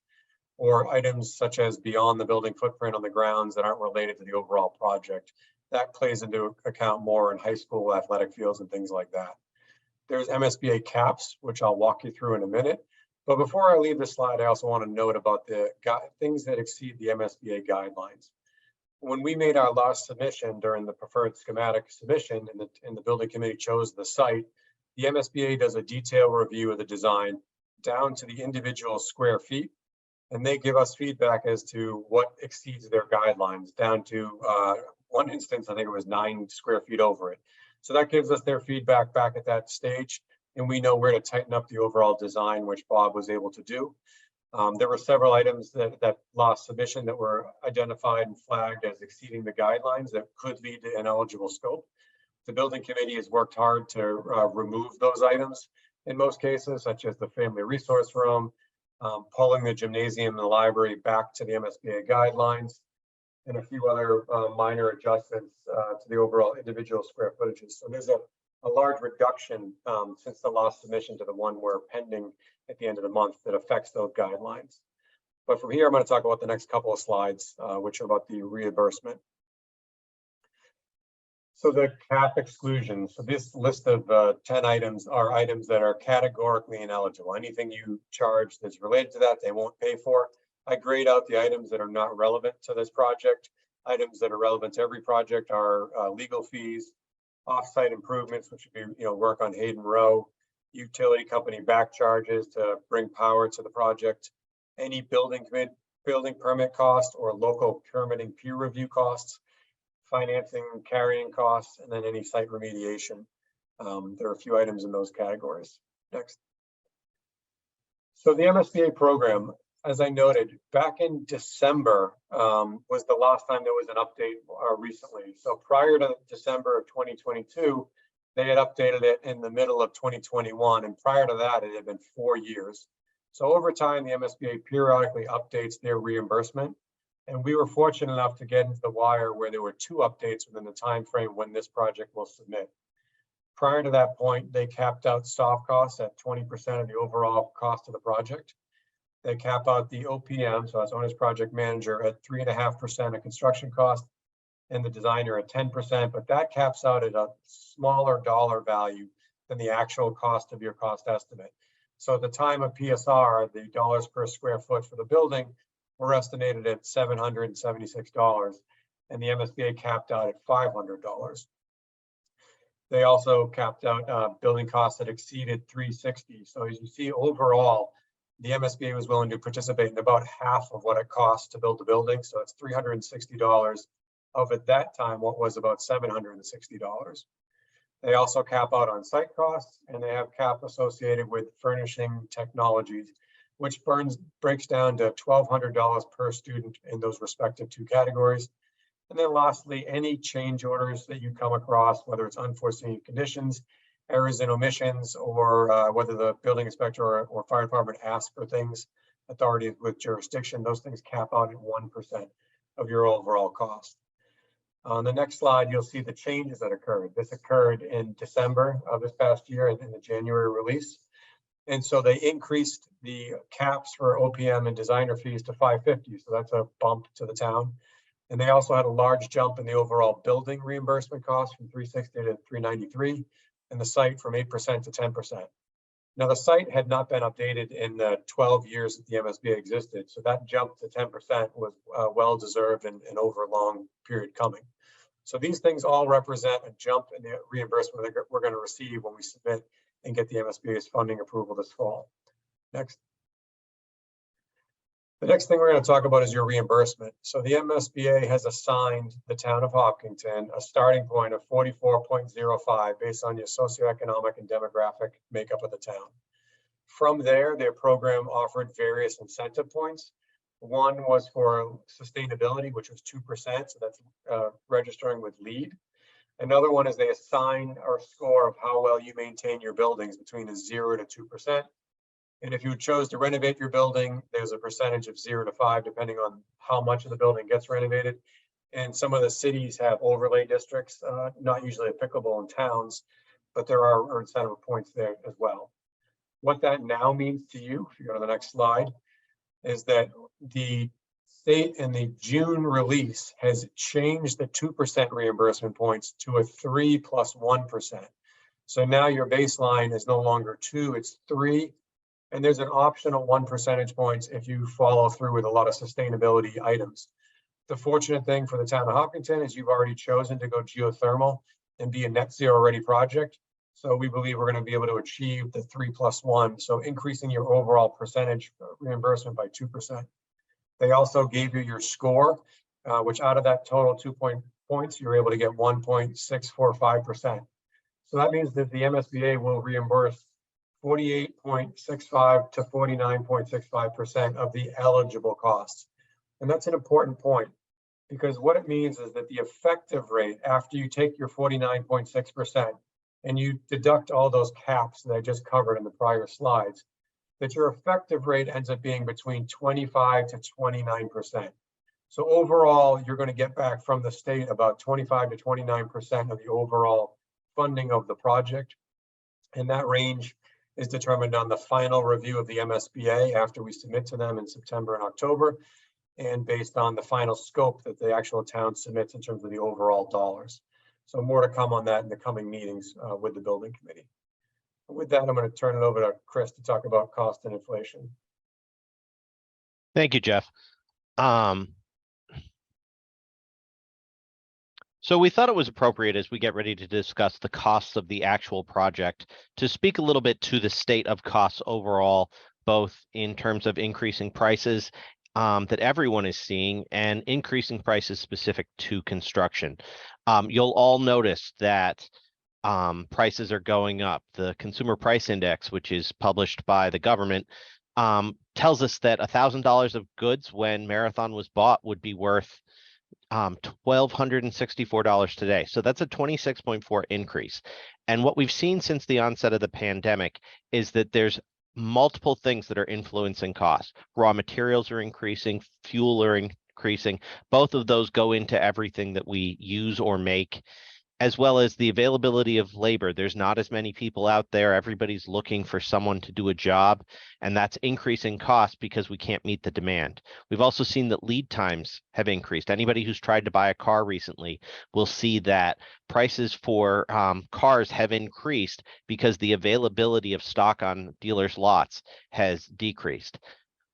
or items such as beyond the building footprint on the grounds that aren't related to the overall project. That plays into account more in high school athletic fields and things like that. There's MSBA caps, which I'll walk you through in a minute. But before I leave this slide, I also want to note about the things that exceed the MSBA guidelines. When we made our last submission during the preferred schematic submission and the building committee chose the site, the MSBA does a detailed review of the design down to the individual square feet, and they give us feedback as to what exceeds their guidelines down to one instance, I think it was 9 square feet over it. So that gives us their feedback back at that stage, and we know where to tighten up the overall design, which Bob was able to do. There were several items that lost submission that were identified and flagged as exceeding the guidelines that could lead to ineligible scope. The building committee has worked hard to remove those items in most cases, such as the family resource room, pulling the gymnasium and the library back to the MSBA guidelines, and a few other minor adjustments to the overall individual square footages. So there's a large reduction since the last submission to the one we're pending at the end of the month that affects those guidelines. But from here, I'm going to talk about the next couple of slides, which are about the reimbursement. So the cap exclusion, so this list of 10 items are items that are categorically ineligible. Anything you charge that's related to that, they won't pay for. I grayed out the items that are not relevant to this project. Items that are relevant to every project are legal fees, off-site improvements, which would be work on Hayden Row, utility company back charges to bring power to the project, any building permit cost or local permitting peer review costs, financing, carrying costs, and then any site remediation. There are a few items in those categories. Next. So the MSBA program, as I noted, back in December was the last time there was an update recently. So prior to December of 2022, they had updated it in the middle of 2021. And prior to that, it had been 4 years. So over time, the MSBA periodically updates their reimbursement. And we were fortunate enough to get into the wire where there were 2 updates within the time frame when this project will submit. Prior to that point, they capped out soft costs at 20% of the overall cost of the project. They cap out the OPM, so that's owner's project manager, at 3.5% of construction cost, and the designer at 10%, but that caps out at a smaller dollar value than the actual cost of your cost estimate. So at the time of PSR, the dollars per square foot for the building were estimated at $776, and the MSBA capped out at $500. They also capped out building costs that exceeded $360. So as you see, overall, the MSBA was willing to participate in about half of what it costs to build the building. So it's $360 of, at that time, what was about $760. They also cap out on site costs, and they have cap associated with furnishing technologies, which breaks down to $1,200 per student in those respective 2 categories. And then lastly, any change orders that you come across, whether it's unforeseen conditions, errors and omissions, or whether the building inspector or fire department asks for things, authority with jurisdiction, those things cap out at 1% of your overall cost. On the next slide, you'll see the changes that occurred. This occurred in December of this past year in the January release. And so they increased the caps for OPM and designer fees to $550. So that's a bump to the town. And they also had a large jump in the overall building reimbursement cost from $360 to $393, and the site from 8% to 10%. Now the site had not been updated in the 12 years that the MSBA existed. So that jump to 10% was well-deserved and over a long period coming. So these things all represent a jump in the reimbursement that we're going to receive when we submit and get the MSBA's funding approval this fall. Next. The next thing we're going to talk about is your reimbursement. So the MSBA has assigned the town of Hopkinton a starting point of 44.05 based on your socioeconomic and demographic makeup of the town. From there, their program offered various incentive points. One was for sustainability, which was 2%, so that's registering with LEED. Another one is they assign or score of how well you maintain your buildings between a 0 to 2%. And if you chose to renovate your building, there's a percentage of 0 to 5, depending on how much of the building gets renovated. And some of the cities have overlay districts, not usually applicable in towns, but there are incentive points there as well. What that now means to you, if you go to the next slide, is that the state in the June release has changed the 2% reimbursement points to a 3 plus 1%. So now your baseline is no longer 2, it's 3. And there's an optional 1 percentage points if you follow through with a lot of sustainability items. The fortunate thing for the town of Hopkinton is you've already chosen to go geothermal and be a net zero ready project. So we believe we're going to be able to achieve the 3 plus 1. So increasing your overall percentage reimbursement by 2%. They also gave you your score, which out of that total 2 points, you're able to get 1.645%. So that means that the MSBA will reimburse 48.65 to 49.65% of the eligible costs. And that's an important point, because what it means is that the effective rate after you take your 49.6% and you deduct all those caps that I just covered in the prior slides, that your effective rate ends up being between 25 to 29%. So overall, you're going to get back from the state about 25 to 29% of the overall funding of the project. And that range is determined on the final review of the MSBA after we submit to them in September and October, and based on the final scope that the actual town submits in terms of the overall dollars. So more to come on that in the coming meetings with the building committee. With that, I'm going to turn it over to Chris to talk about cost and inflation. Thank you, Jeff. So we thought it was appropriate as we get ready to discuss the costs of the actual project to speak a little bit to the state of costs overall, both in terms of increasing prices that everyone is seeing and increasing prices specific to construction. You'll all notice that prices are going up. The Consumer Price Index, which is published by the government, tells us that $1,000 of goods when Marathon was bought would be worth $1,264 today. So that's a 26.4 increase. And what we've seen since the onset of the pandemic is that there's multiple things that are influencing costs. Raw materials are increasing, fuel are increasing. Both of those go into everything that we use or make, as well as the availability of labor. There's not as many people out there. Everybody's looking for someone to do a job, and that's increasing costs because we can't meet the demand. We've also seen that lead times have increased. Anybody who's tried to buy a car recently will see that prices for cars have increased because the availability of stock on dealers' lots has decreased.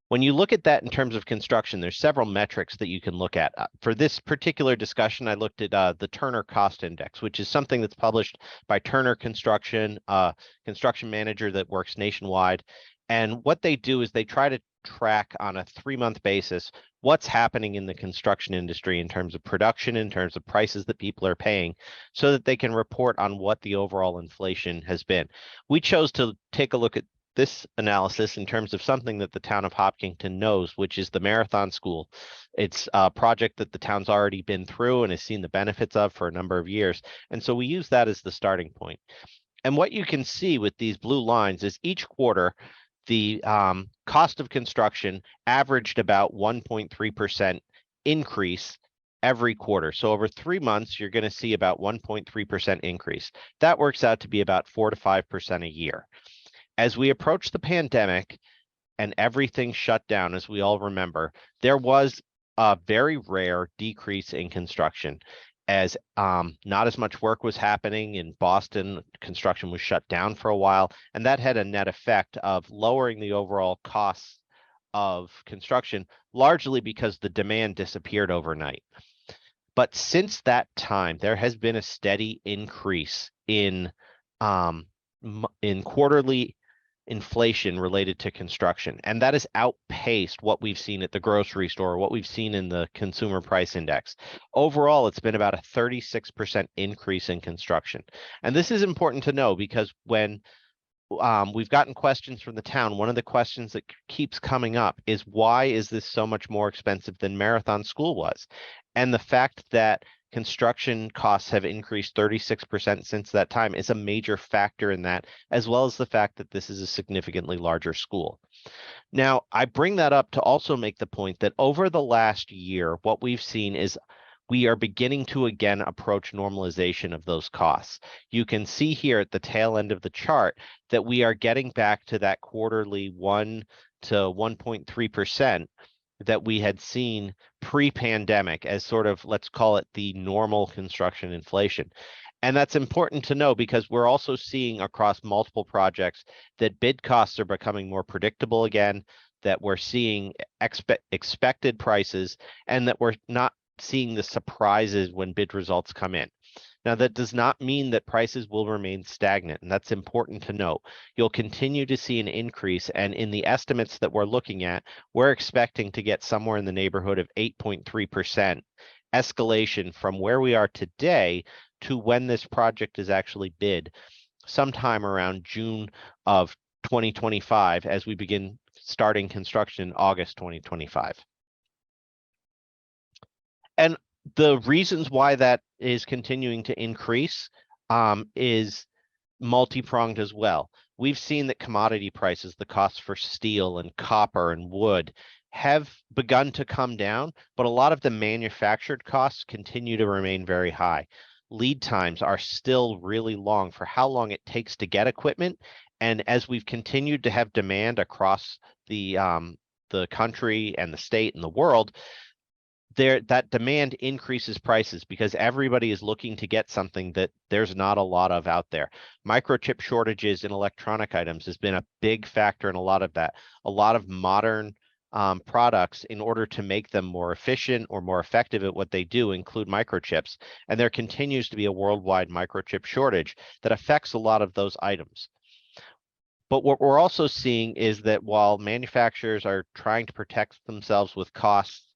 When you look at that in terms of construction, there's several metrics that you can look at. For this particular discussion, I looked at the Turner Cost Index, which is something that's published by Turner Construction, a construction manager that works nationwide. And what they do is they try to track on a 3-month basis what's happening in the construction industry in terms of production, in terms of prices that people are paying, so that they can report on what the overall inflation has been. We chose to take a look at this analysis in terms of something that the town of Hopkinton knows, which is the Marathon School. It's a project that the town's already been through and has seen the benefits of for a number of years. And so we use that as the starting point. And what you can see with these blue lines is each quarter, the cost of construction averaged about 1.3% increase every quarter. So over 3 months, you're going to see about 1.3% increase. That works out to be about 4 to 5% a year. As we approach the pandemic and everything shut down, as we all remember, there was a very rare decrease in construction as not as much work was happening in Boston. Construction was shut down for a while, and that had a net effect of lowering the overall costs of construction, largely because the demand disappeared overnight. But since that time, there has been a steady increase in quarterly inflation related to construction, and that has outpaced what we've seen at the grocery store, what we've seen in the Consumer Price Index. Overall, it's been about a 36% increase in construction. And this is important to know because when we've gotten questions from the town, one of the questions that keeps coming up is, why is this so much more expensive than Marathon School was? And the fact that construction costs have increased 36% since that time is a major factor in that, as well as the fact that this is a significantly larger school. Now, I bring that up to also make the point that over the last year, what we've seen is we are beginning to again approach normalization of those costs. You can see here at the tail end of the chart that we are getting back to that quarterly 1 to 1.3% that we had seen pre-pandemic as sort of, let's call it the normal construction inflation. And that's important to know because we're also seeing across multiple projects that bid costs are becoming more predictable again, that we're seeing expected prices, and that we're not seeing the surprises when bid results come in. Now, that does not mean that prices will remain stagnant, and that's important to note. You'll continue to see an increase, and in the estimates that we're looking at, we're expecting to get somewhere in the neighborhood of 8.3% escalation from where we are today to when this project is actually bid, sometime around June of 2025, as we begin starting construction in August 2025. And the reasons why that is continuing to increase is multi-pronged as well. We've seen that commodity prices, the costs for steel and copper and wood, have begun to come down, but a lot of the manufactured costs continue to remain very high. Lead times are still really long for how long it takes to get equipment. And as we've continued to have demand across the country and the state and the world, that demand increases prices because everybody is looking to get something that there's not a lot of out there. Microchip shortages in electronic items has been a big factor in a lot of that. A lot of modern products, in order to make them more efficient or more effective at what they do, include microchips. And there continues to be a worldwide microchip shortage that affects a lot of those items. But what we're also seeing is that while manufacturers are trying to protect themselves with cost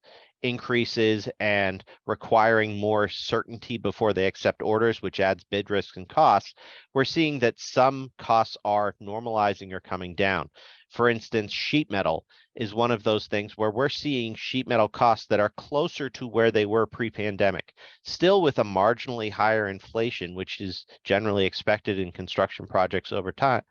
increases and requiring more certainty before they accept orders, which adds bid risk and costs, we're seeing that some costs are normalizing or coming down. For instance, sheet metal is one of those things where we're seeing sheet metal costs that are closer to where they were pre-pandemic, still with a marginally higher inflation, which is generally expected in construction projects over time,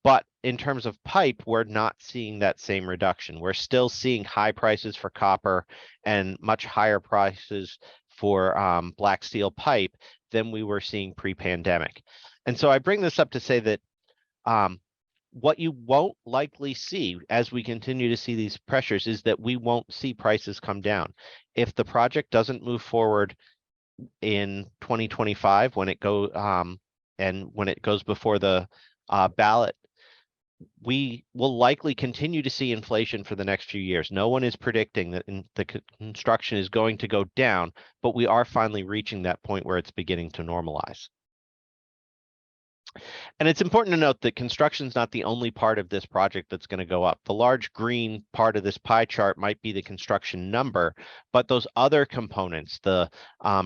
but in terms of pipe, we're not seeing that same reduction. We're still seeing high prices for copper and much higher prices for black steel pipe than we were seeing pre-pandemic. And so I bring this up to say that what you won't likely see as we continue to see these pressures is that we won't see prices come down. If the project doesn't move forward in 2025, when it goes before the ballot, we will likely continue to see inflation for the next few years. No one is predicting that the construction is going to go down, but we are finally reaching that point where it's beginning to normalize. And it's important to note that construction is not the only part of this project that's going to go up. The large green part of this pie chart might be the construction number, but those other components, the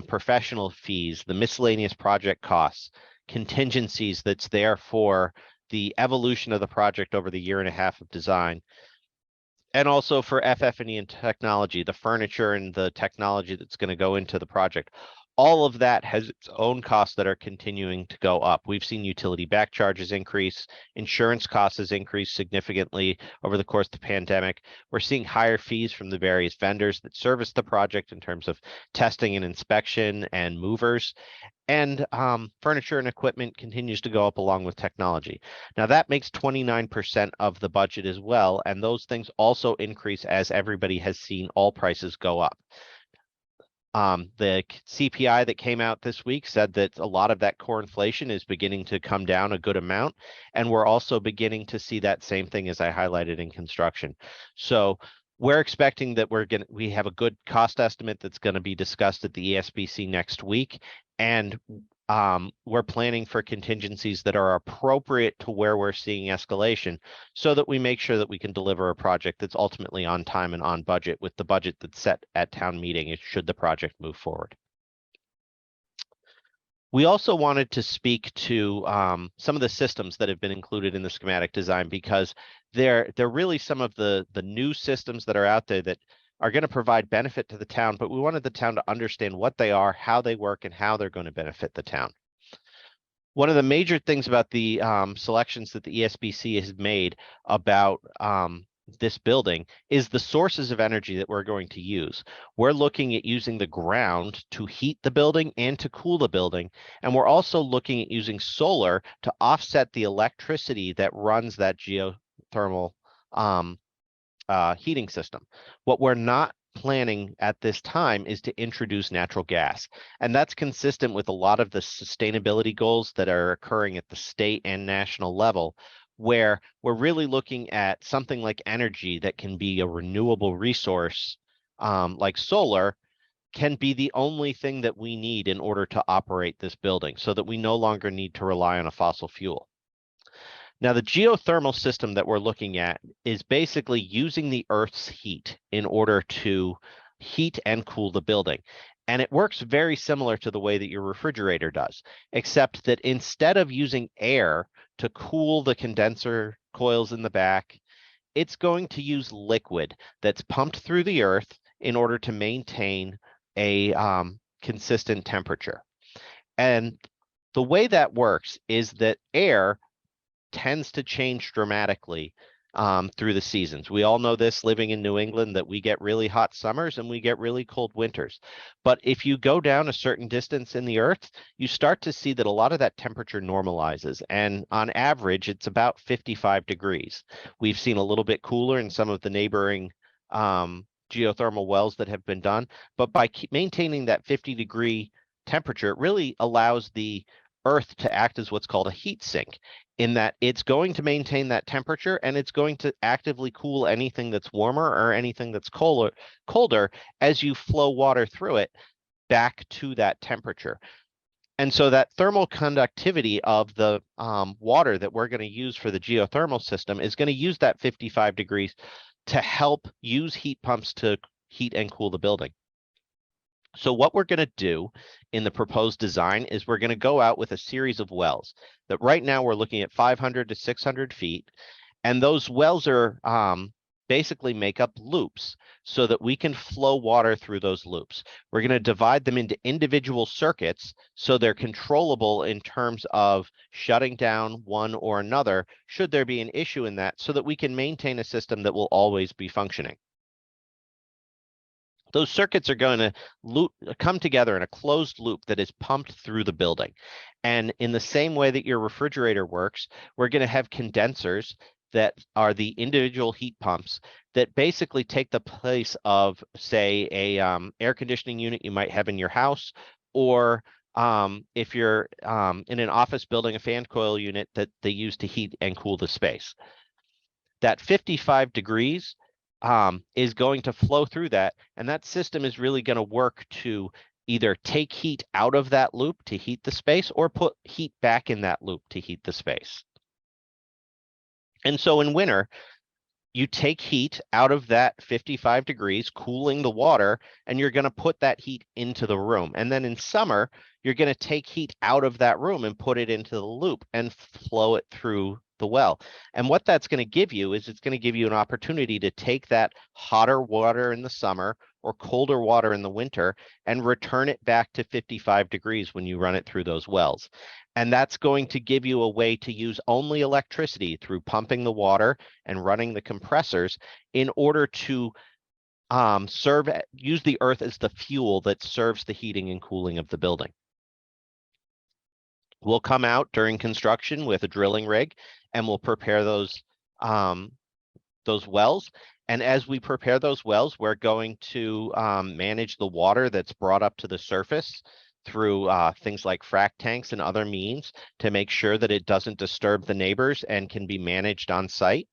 professional fees, the miscellaneous project costs, contingencies that's there for the evolution of the project over the year and a half of design, and also for FF&E and technology, the furniture and the technology that's going to go into the project. All of that has its own costs that are continuing to go up. We've seen utility back charges increase, insurance costs has increased significantly over the course of the pandemic. We're seeing higher fees from the various vendors that service the project in terms of testing and inspection and movers. And furniture and equipment continues to go up along with technology. Now that makes 29% of the budget as well. And those things also increase as everybody has seen all prices go up. The CPI that came out this week said that a lot of that core inflation is beginning to come down a good amount. And we're also beginning to see that same thing as I highlighted in construction. So we're expecting that we have a good cost estimate that's going to be discussed at the ESBC next week. And we're planning for contingencies that are appropriate to where we're seeing escalation so that we make sure that we can deliver a project that's ultimately on time and on budget with the budget that's set at town meeting should the project move forward. We also wanted to speak to some of the systems that have been included in the schematic design because they're really some of the new systems that are out there that are going to provide benefit to the town, but we wanted the town to understand what they are, how they work, and how they're going to benefit the town. One of the major things about the selections that the ESBC has made about this building is the sources of energy that we're going to use. We're looking at using the ground to heat the building and to cool the building. And we're also looking at using solar to offset the electricity that runs that geothermal heating system. What we're not planning at this time is to introduce natural gas. And that's consistent with a lot of the sustainability goals that are occurring at the state and national level, where we're really looking at something like energy that can be a renewable resource, like solar, can be the only thing that we need in order to operate this building so that we no longer need to rely on a fossil fuel. Now, the geothermal system that we're looking at is basically using the Earth's heat in order to heat and cool the building. And it works very similar to the way that your refrigerator does, except that instead of using air to cool the condenser coils in the back, it's going to use liquid that's pumped through the earth in order to maintain a consistent temperature. And the way that works is that air tends to change dramatically through the seasons. We all know this living in New England, that we get really hot summers and we get really cold winters. But if you go down a certain distance in the earth, you start to see that a lot of that temperature normalizes. And on average, it's about 55 degrees. We've seen a little bit cooler in some of the neighboring geothermal wells that have been done, but by maintaining that 50-degree temperature, it really allows the earth to act as what's called a heat sink, in that it's going to maintain that temperature and it's going to actively cool anything that's warmer or anything that's colder as you flow water through it back to that temperature. And so that thermal conductivity of the water that we're going to use for the geothermal system is going to use that 55 degrees to help use heat pumps to heat and cool the building. So what we're going to do in the proposed design is we're going to go out with a series of wells that right now we're looking at 500 to 600 feet. And those wells are basically make up loops so that we can flow water through those loops. We're going to divide them into individual circuits so they're controllable in terms of shutting down one or another should there be an issue in that, so that we can maintain a system that will always be functioning. Those circuits are going to come together in a closed loop that is pumped through the building. And in the same way that your refrigerator works, we're going to have condensers that are the individual heat pumps that basically take the place of, say, a air conditioning unit you might have in your house, or if you're in an office building, a fan coil unit that they use to heat and cool the space. That 55 degrees is going to flow through that, and that system is really going to work to either take heat out of that loop to heat the space or put heat back in that loop to heat the space. And so in winter, you take heat out of that 55 degrees, cooling the water, and you're going to put that heat into the room. And then in summer, you're going to take heat out of that room and put it into the loop and flow it through the well. And what that's going to give you is it's going to give you an opportunity to take that hotter water in the summer or colder water in the winter and return it back to 55 degrees when you run it through those wells. And that's going to give you a way to use only electricity through pumping the water and running the compressors in order to use the earth as the fuel that serves the heating and cooling of the building. We'll come out during construction with a drilling rig and we'll prepare those wells. And as we prepare those wells, we're going to manage the water that's brought up to the surface through things like frac tanks and other means to make sure that it doesn't disturb the neighbors and can be managed on site.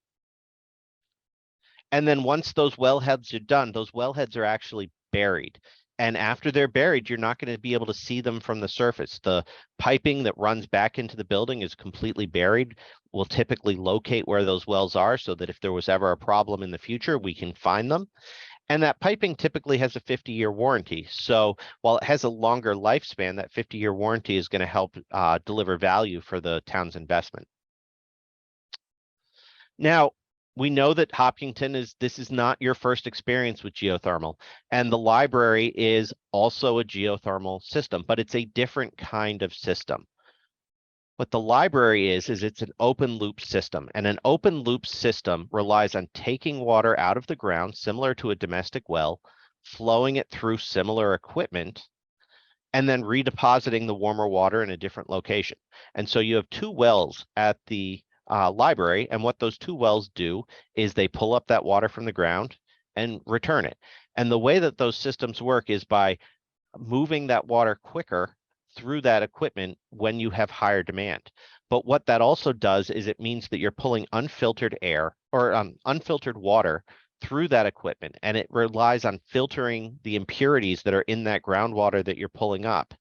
And then once those wellheads are done, those wellheads are actually buried. And after they're buried, you're not going to be able to see them from the surface. The piping that runs back into the building is completely buried. We'll typically locate where those wells are so that if there was ever a problem in the future, we can find them. And that piping typically has a 50-year warranty. So while it has a longer lifespan, that 50-year warranty is going to help deliver value for the town's investment. Now, we know that Hopkinton this is not your first experience with geothermal, and the library is also a geothermal system, but it's a different kind of system. What the library is it's an open loop system, and an open loop system relies on taking water out of the ground, similar to a domestic well, flowing it through similar equipment, and then redepositing the warmer water in a different location. And so you have two wells at the library, and what those two wells do is they pull up that water from the ground and return it. And the way that those systems work is by moving that water quicker through that equipment when you have higher demand. But what that also does is it means that you're pulling unfiltered air or unfiltered water through that equipment, and it relies on filtering the impurities that are in that groundwater that you're pulling up.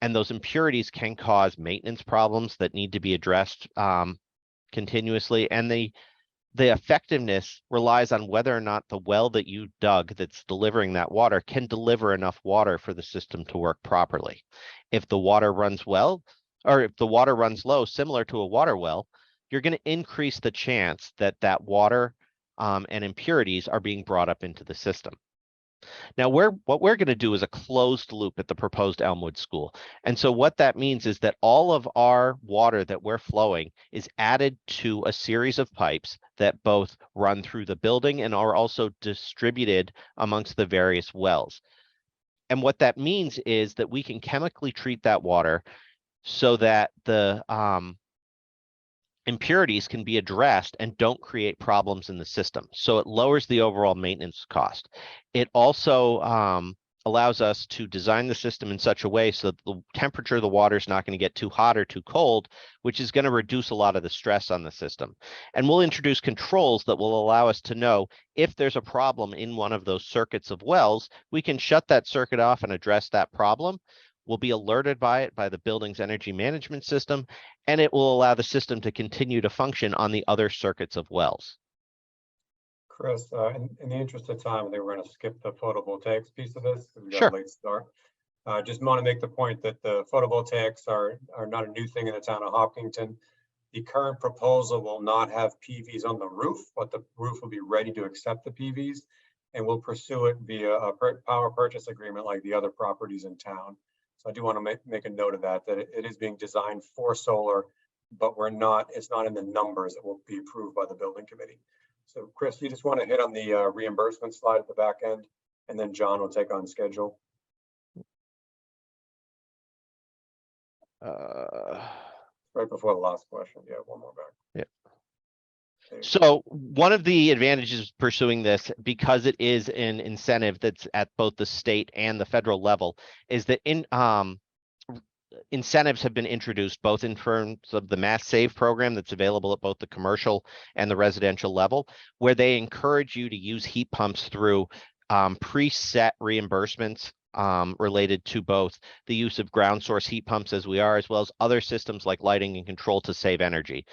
And those impurities can cause maintenance problems that need to be addressed continuously, and the effectiveness relies on whether or not the well that you dug that's delivering that water can deliver enough water for the system to work properly. If the water runs well, or if the water runs low, similar to a water well, you're going to increase the chance that that water and impurities are being brought up into the system. Now, what we're going to do is a closed loop at the proposed Elmwood school. And so what that means is that all of our water that we're flowing is added to a series of pipes that both run through the building and are also distributed amongst the various wells. And what that means is that we can chemically treat that water so that the impurities can be addressed and don't create problems in the system. So it lowers the overall maintenance cost. It also allows us to design the system in such a way so that the temperature of the water is not going to get too hot or too cold, which is going to reduce a lot of the stress on the system. And we'll introduce controls that will allow us to know if there's a problem in one of those circuits of wells, we can shut that circuit off and address that problem. We'll be alerted by it by the building's energy management system, and it will allow the system to continue to function on the other circuits of wells. Chris, in the interest of time, I think we're going to skip the photovoltaics piece of this because we got Sure. a late start. Just want to make the point that the photovoltaics are not a new thing in the town of Hopkinton. The current proposal will not have PVs on the roof, but the roof will be ready to accept the PVs, and we'll pursue it via a power purchase agreement like the other properties in town. So I do want to make a note of that it is being designed for solar, but it's not in the numbers that will be approved by the building committee. So Chris, you just want to hit on the reimbursement slide at the back end, and then John will take on schedule. Right before the last question. Yeah, one more back. Yeah. So one of the advantages of pursuing this, because it is an incentive that's at both the state and the federal level, is that incentives have been introduced both in terms of the Mass Save program that's available at both the commercial and the residential level, where they encourage you to use heat pumps through preset reimbursements related to both the use of ground source heat pumps as well as other systems like lighting and control to save energy.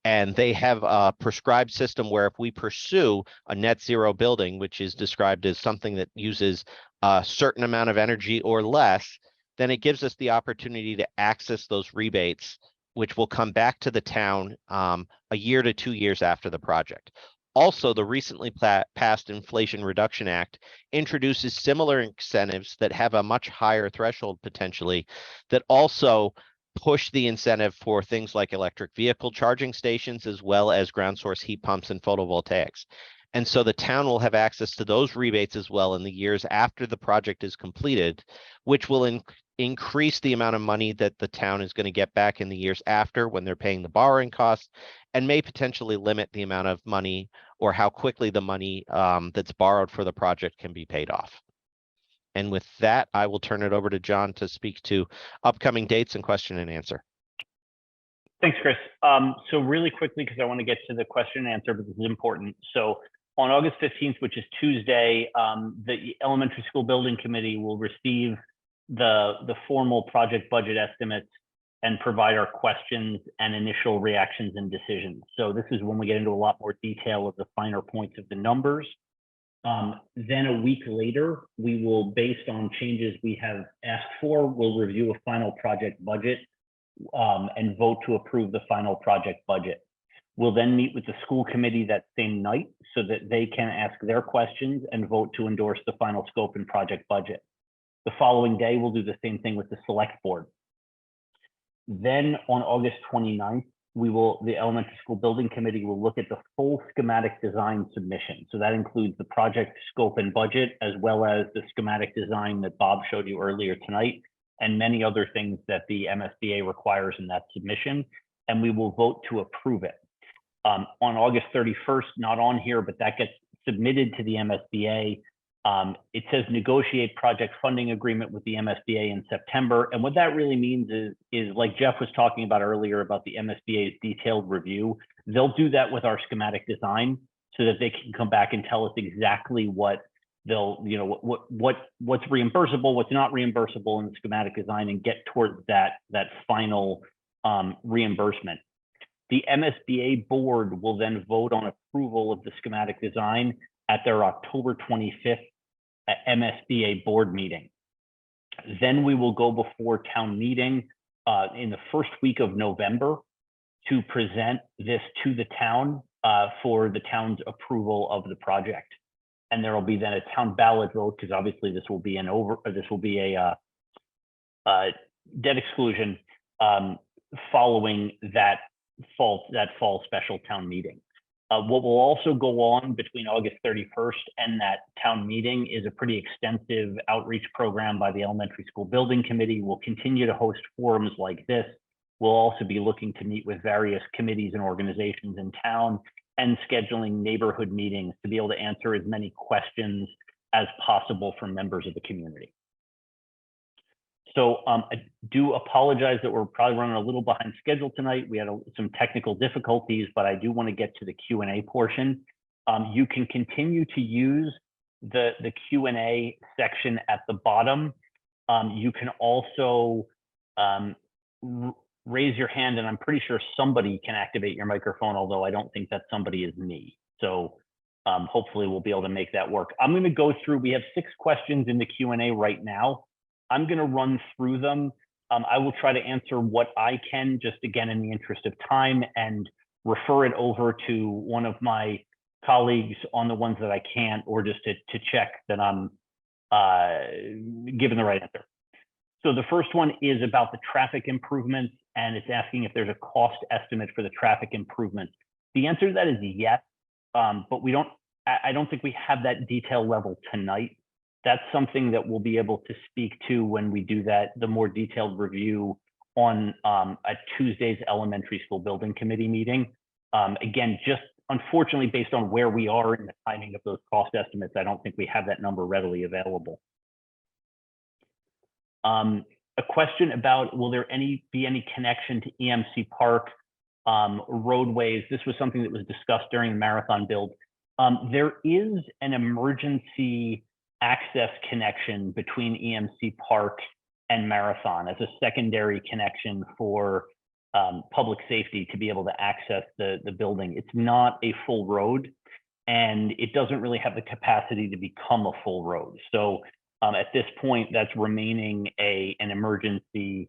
And they have a prescribed system where if we pursue a net zero building, which is described as something that uses a certain amount of energy or less, then it gives us the opportunity to access those rebates, which will come back to the town a year to 2 years after the project. Also, the recently passed Inflation Reduction Act introduces similar incentives that have a much higher threshold potentially, that also push the incentive for things like electric vehicle charging stations, as well as ground source heat pumps and photovoltaics. And so the town will have access to those rebates as well in the years after the project is completed, which will increase the amount of money that the town is going to get back in the years after when they're paying the borrowing costs, and may potentially limit the amount of money or how quickly the money that's borrowed for the project can be paid off. And with that, I will turn it over to John to speak to upcoming dates and question and answer. Thanks, Chris. So really quickly, because I want to get to the question and answer, but this is important. So on August 15th, which is Tuesday, the Elementary School Building Committee will receive the formal project budget estimates and provide our questions and initial reactions and decisions. So this is when we get into a lot more detail of the finer points of the numbers. Then a week later, we will, based on changes we have asked for, we'll review a final project budget and vote to approve the final project budget. We'll then meet with the school committee that same night so that they can ask their questions and vote to endorse the final scope and project budget. The following day, we'll do the same thing with the select board. Then on August 29th, the Elementary School Building Committee will look at the full schematic design submission. So that includes the project scope and budget, as well as the schematic design that Bob showed you earlier tonight, and many other things that the MSBA requires in that submission, and we will vote to approve it. On August 31st, not on here, but that gets submitted to the MSBA. It says negotiate project funding agreement with the MSBA in September. And what that really means is like Jeff was talking about earlier about the MSBA's detailed review, they'll do that with our schematic design so that they can come back and tell us exactly what they'll, what's reimbursable, what's not reimbursable in the schematic design, and get towards that final reimbursement. The MSBA board will then vote on approval of the schematic design at their October 25th MSBA board meeting. Then we will go before town meeting in the first week of November to present this to the town for the town's approval of the project. And there will be then a town ballot vote, because obviously this will be a debt exclusion following that fall special town meeting. What will also go on between August 31st and that town meeting is a pretty extensive outreach program by the Elementary School Building Committee. We'll continue to host forums like this We'll also be looking to meet with various committees and organizations in town and scheduling neighborhood meetings to be able to answer as many questions as possible from members of the community. So I do apologize that we're probably running a little behind schedule tonight. We had some technical difficulties, but I do want to get to the Q&A portion. You can continue to use the Q&A section at the bottom. You can also raise your hand, and I'm pretty sure somebody can activate your microphone, although I don't think that somebody is me. So hopefully we'll be able to make that work. I'm going to go through, we have 6 questions in the Q&A right now. I'm going to run through them. I will try to answer what I can, just again, in the interest of time, and refer it over to one of my colleagues on the ones that I can't, or just to check that I'm giving the right answer. So the first one is about the traffic improvements, and it's asking if there's a cost estimate for the traffic improvements. The answer to that is yes, but I don't think we have that detail level tonight. That's something that we'll be able to speak to when we do the more detailed review on a Tuesday's elementary school building committee meeting. Again, just unfortunately, based on where we are in the timing of those cost estimates, I don't think we have that number readily available. A question about, will there be any connection to EMC Park roadways? This was something that was discussed during the marathon build. There is an emergency access connection between EMC Park and Marathon as a secondary connection for public safety to be able to access the building. It's not a full road, and it doesn't really have the capacity to become a full road. So at this point, that's remaining an emergency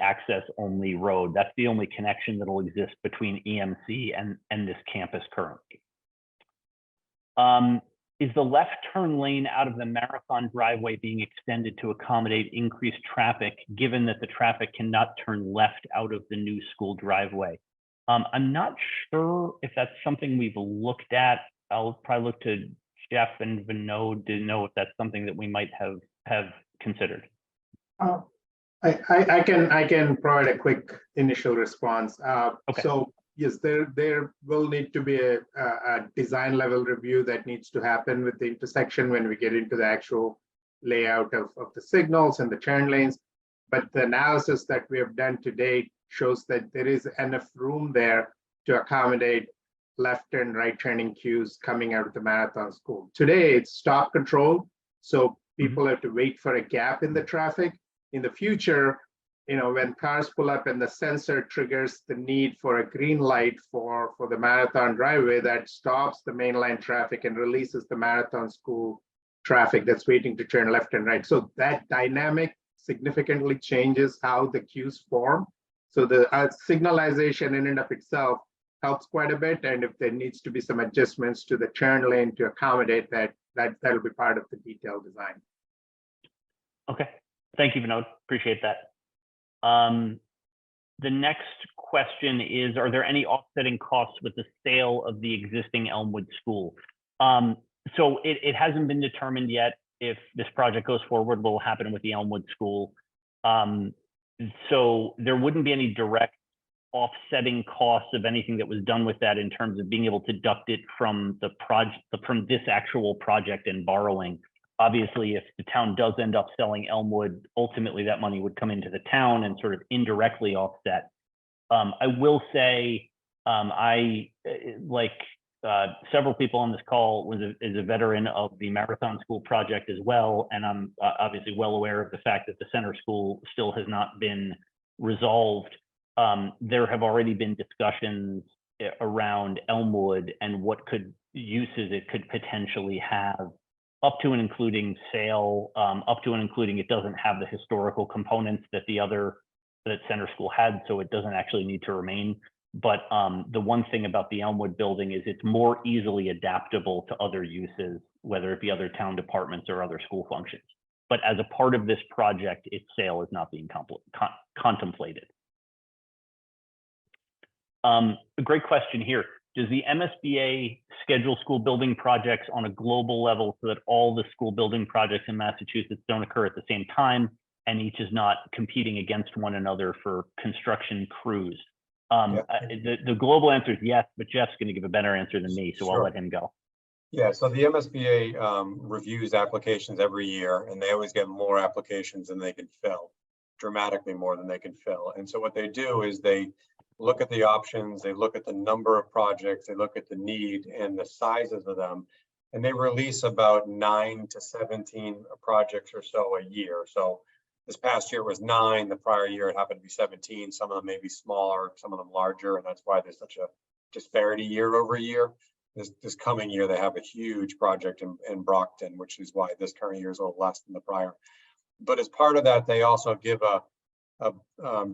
access only road. That's the only connection that will exist between EMC and this campus currently. Is the left turn lane out of the Marathon driveway being extended to accommodate increased traffic, given that the traffic cannot turn left out of the new school driveway? I'm not sure if that's something we've looked at. I'll probably look to Jeff and Vinod to know if that's something that we might have considered. I can provide a quick initial response. Okay. So yes, there will need to be a design level review that needs to happen with the intersection when we get into the actual layout of the signals and the turn lanes. But the analysis that we have done to date shows that there is enough room there to accommodate left and right turning cues coming out of the Marathon School. Today, it's stop control, so people have to wait for a gap in the traffic. In the future, when cars pull up and the sensor triggers the need for a green light for the Marathon driveway, that stops the mainline traffic and releases the Marathon School traffic that's waiting to turn left and right. So that dynamic significantly changes how the cues form. So the signalization in and of itself helps quite a bit. And if there needs to be some adjustments to the turn lane to accommodate that'll be part of the detailed design. Okay, thank you, Vinod. Appreciate that. The next question is, are there any offsetting costs with the sale of the existing Elmwood school? So it hasn't been determined yet if this project goes forward, what will happen with the Elmwood school. So there wouldn't be any direct offsetting costs of anything that was done with that in terms of being able to deduct it from the project, from this actual project and borrowing. Obviously, if the town does end up selling Elmwood, ultimately that money would come into the town and sort of indirectly offset. I will say, several people on this call is a veteran of the Marathon School project as well, and I'm obviously well aware of the fact that the center school still has not been resolved. There have already been discussions around Elmwood and what uses it could potentially have, up to and including sale, up to and including it doesn't have the historical components that that center school had, so it doesn't actually need to remain. But the one thing about the Elmwood building is it's more easily adaptable to other uses, whether it be other town departments or other school functions. But as a part of this project, its sale is not being contemplated. A great question here. Does the MSBA schedule school building projects on a global level so that all the school building projects in Massachusetts don't occur at the same time? and each is not competing against one another for construction crews? Yeah. The global answer is yes, but Jeff's going to give a better answer than me, so I'll Sure. let him go. Yeah, so the MSBA reviews applications every year, and they always get more applications than they can fill, dramatically more than they can fill. And so what they do is they look at the options, they look at the number of projects, they look at the need and the sizes of them, and they release about 9 to 17 projects or so a year. So this past year was 9, the prior year it happened to be 17. Some of them may be smaller, some of them larger, and that's why there's such a disparity year over year. This coming year, they have a huge project in Brockton, which is why this current year is a little less than the prior. But as part of that, they also give a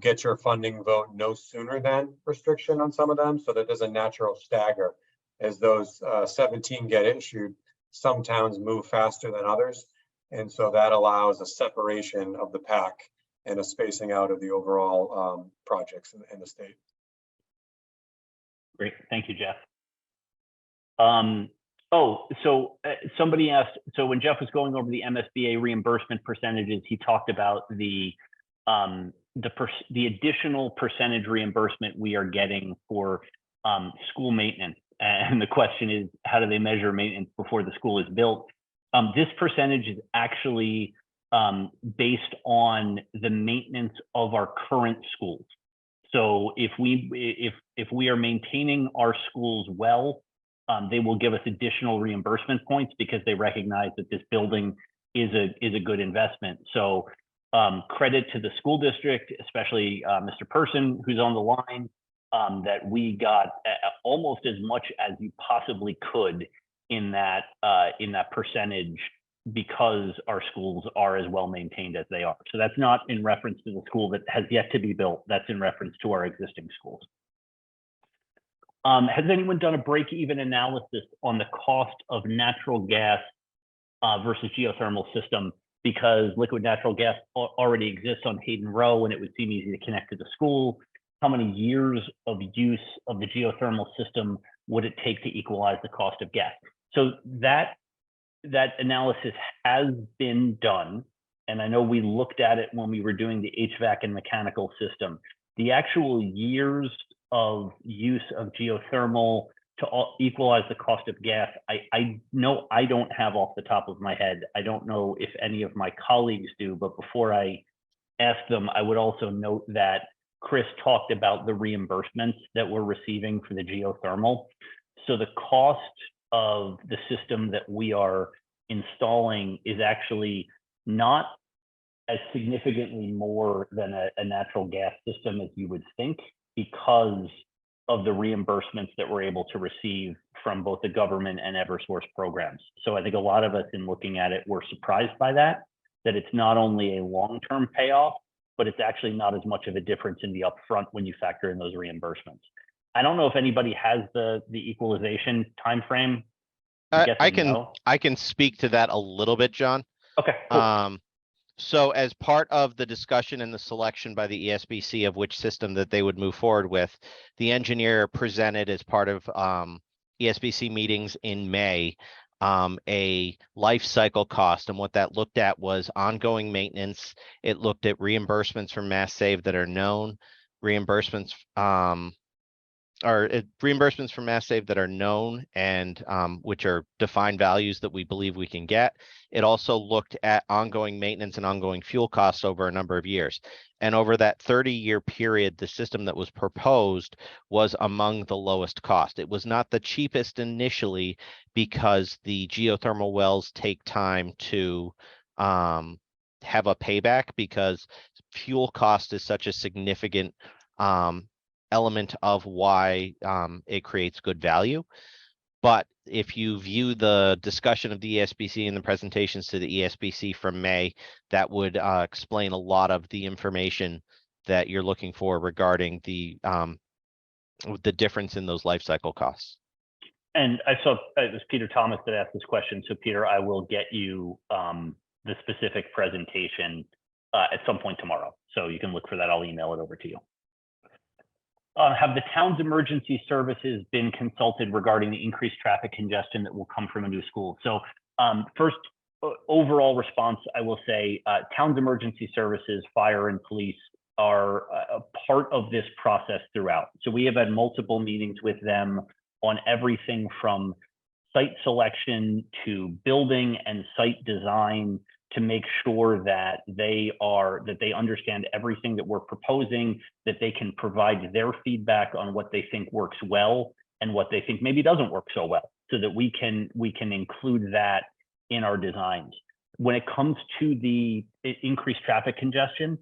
get your funding vote no sooner than restriction on some of them, so that there's a natural stagger. As those 17 get issued, some towns move faster than others. And so that allows a separation of the pack and a spacing out of the overall projects in the state. Great, thank you, Jeff. Somebody asked, so when Jeff was going over the MSBA reimbursement percentages, he talked about the additional percentage reimbursement we are getting for school maintenance. And the question is, how do they measure maintenance before the school is built? This percentage is actually based on the maintenance of our current schools. So if we are maintaining our schools well, they will give us additional reimbursement points because they recognize that this building is a good investment. So credit to the school district, especially Mr. Person, who's on the line, that we got almost as much as you possibly could in that percentage because our schools are as well maintained as they are. So that's not in reference to the school that has yet to be built. That's in reference to our existing schools. Has anyone done a break-even analysis on the cost of natural gas versus geothermal system? Because liquid natural gas already exists on Hayden Row and it would seem easy to connect to the school. How many years of use of the geothermal system would it take to equalize the cost of gas? So that analysis has been done. And I know we looked at it when we were doing the HVAC and mechanical system. The actual years of use of geothermal to equalize the cost of gas, I know I don't have off the top of my head. I don't know if any of my colleagues do, but before I ask them, I would also note that Chris talked about the reimbursements that we're receiving for the geothermal. So the cost of the system that we are installing is actually not as significantly more than a natural gas system as you would think, because of the reimbursements that we're able to receive from both the government and Eversource programs. So I think a lot of us in looking at it were surprised by that it's not only a long-term payoff, but it's actually not as much of a difference in the upfront when you factor in those reimbursements. I don't know if anybody has the equalization timeframe. I can speak to that a little bit, John. Okay, cool. So as part of the discussion and the selection by the ESBC of which system that they would move forward with, the engineer presented as part of ESBC meetings in May a life cycle cost. And what that looked at was ongoing maintenance. It looked at reimbursements from Mass Save that are known, reimbursements from Mass Save that are known and which are defined values that we believe we can get. It also looked at ongoing maintenance and ongoing fuel costs over a number of years. And over that 30-year period, the system that was proposed was among the lowest cost. It was not the cheapest initially because the geothermal wells take time to have a payback, because fuel cost is such a significant element of why it creates good value. But if you view the discussion of the ESBC and the presentations to the ESBC from May, that would explain a lot of the information that you're looking for regarding the difference in those life cycle costs. And I saw it was Peter Thomas that asked this question. So Peter, I will get you the specific presentation at some point tomorrow. So you can look for that. I'll email it over to you. Have the town's emergency services been consulted regarding the increased traffic congestion that will come from a new school? So first, overall response, I will say town's emergency services, fire and police are a part of this process throughout. So we have had multiple meetings with them on everything from site selection to building and site design to make sure that they understand everything that we're proposing, that they can provide their feedback on what they think works well and what they think maybe doesn't work so well, so that we can include that in our designs. When it comes to the increased traffic congestion,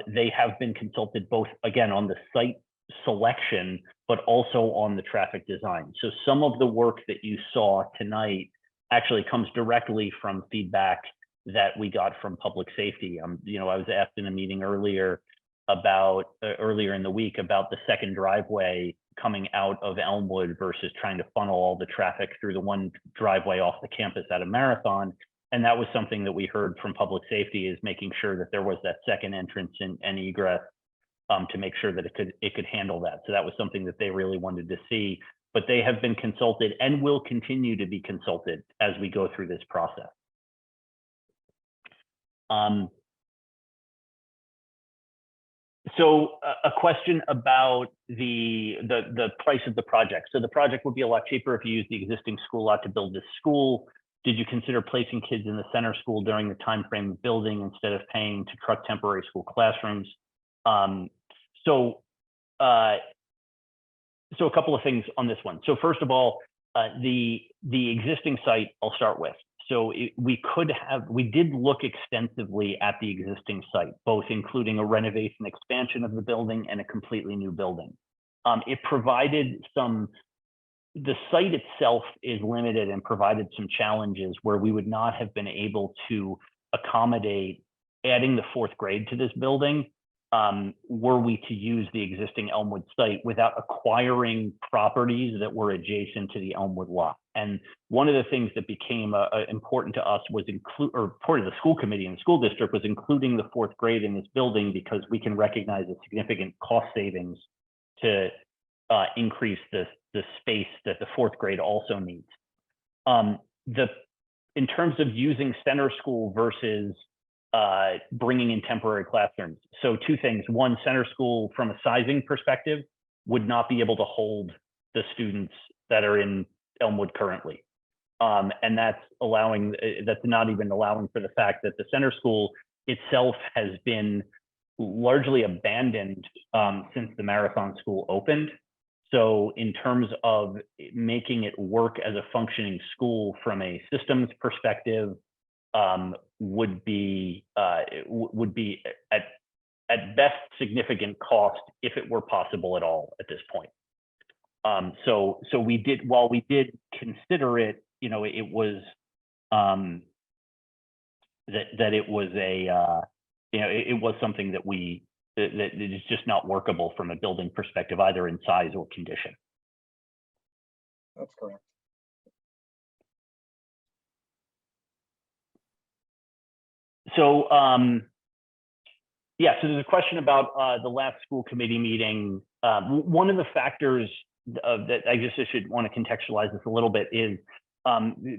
they have been consulted both, again, on the site selection, but also on the traffic design. So some of the work that you saw tonight actually comes directly from feedback that we got from public safety. I was asked in a meeting earlier in the week about the second driveway coming out of Elmwood versus trying to funnel all the traffic through the one driveway off the campus at a Marathon. And that was something that we heard from public safety, is making sure that there was that second entrance and egress to make sure that it could handle that. So that was something that they really wanted to see, but they have been consulted and will continue to be consulted as we go through this process. So a question about the price of the project. So the project would be a lot cheaper if you use the existing school lot to build this school. Did you consider placing kids in the center school during the time frame of building instead of paying to truck temporary school classrooms? So a couple of things on this one. So first of all, the existing site, I'll start with. So we did look extensively at the existing site, both including a renovation expansion of the building and a completely new building. It provided the site itself is limited and provided some challenges where we would not have been able to accommodate adding the fourth grade to this building were we to use the existing Elmwood site without acquiring properties that were adjacent to the Elmwood lot. And one of the things that became important to us was part of the school committee and the school district was including the fourth grade in this building, because we can recognize a significant cost savings to increase the space that the fourth grade also needs. In terms of using center school versus bringing in temporary classrooms. So two things. One, center school from a sizing perspective would not be able to hold the students that are in Elmwood currently. And that's not even allowing for the fact that the center school itself has been largely abandoned since the Marathon School opened. So in terms of making it work as a functioning school from a systems perspective, would be at best significant cost if it were possible at all at this point. So while we did consider it, it was it was something that is just not workable from a building perspective, either in size or condition. That's correct. So, so there's a question about the last school committee meeting. One of the factors that I just should want to contextualize this a little bit is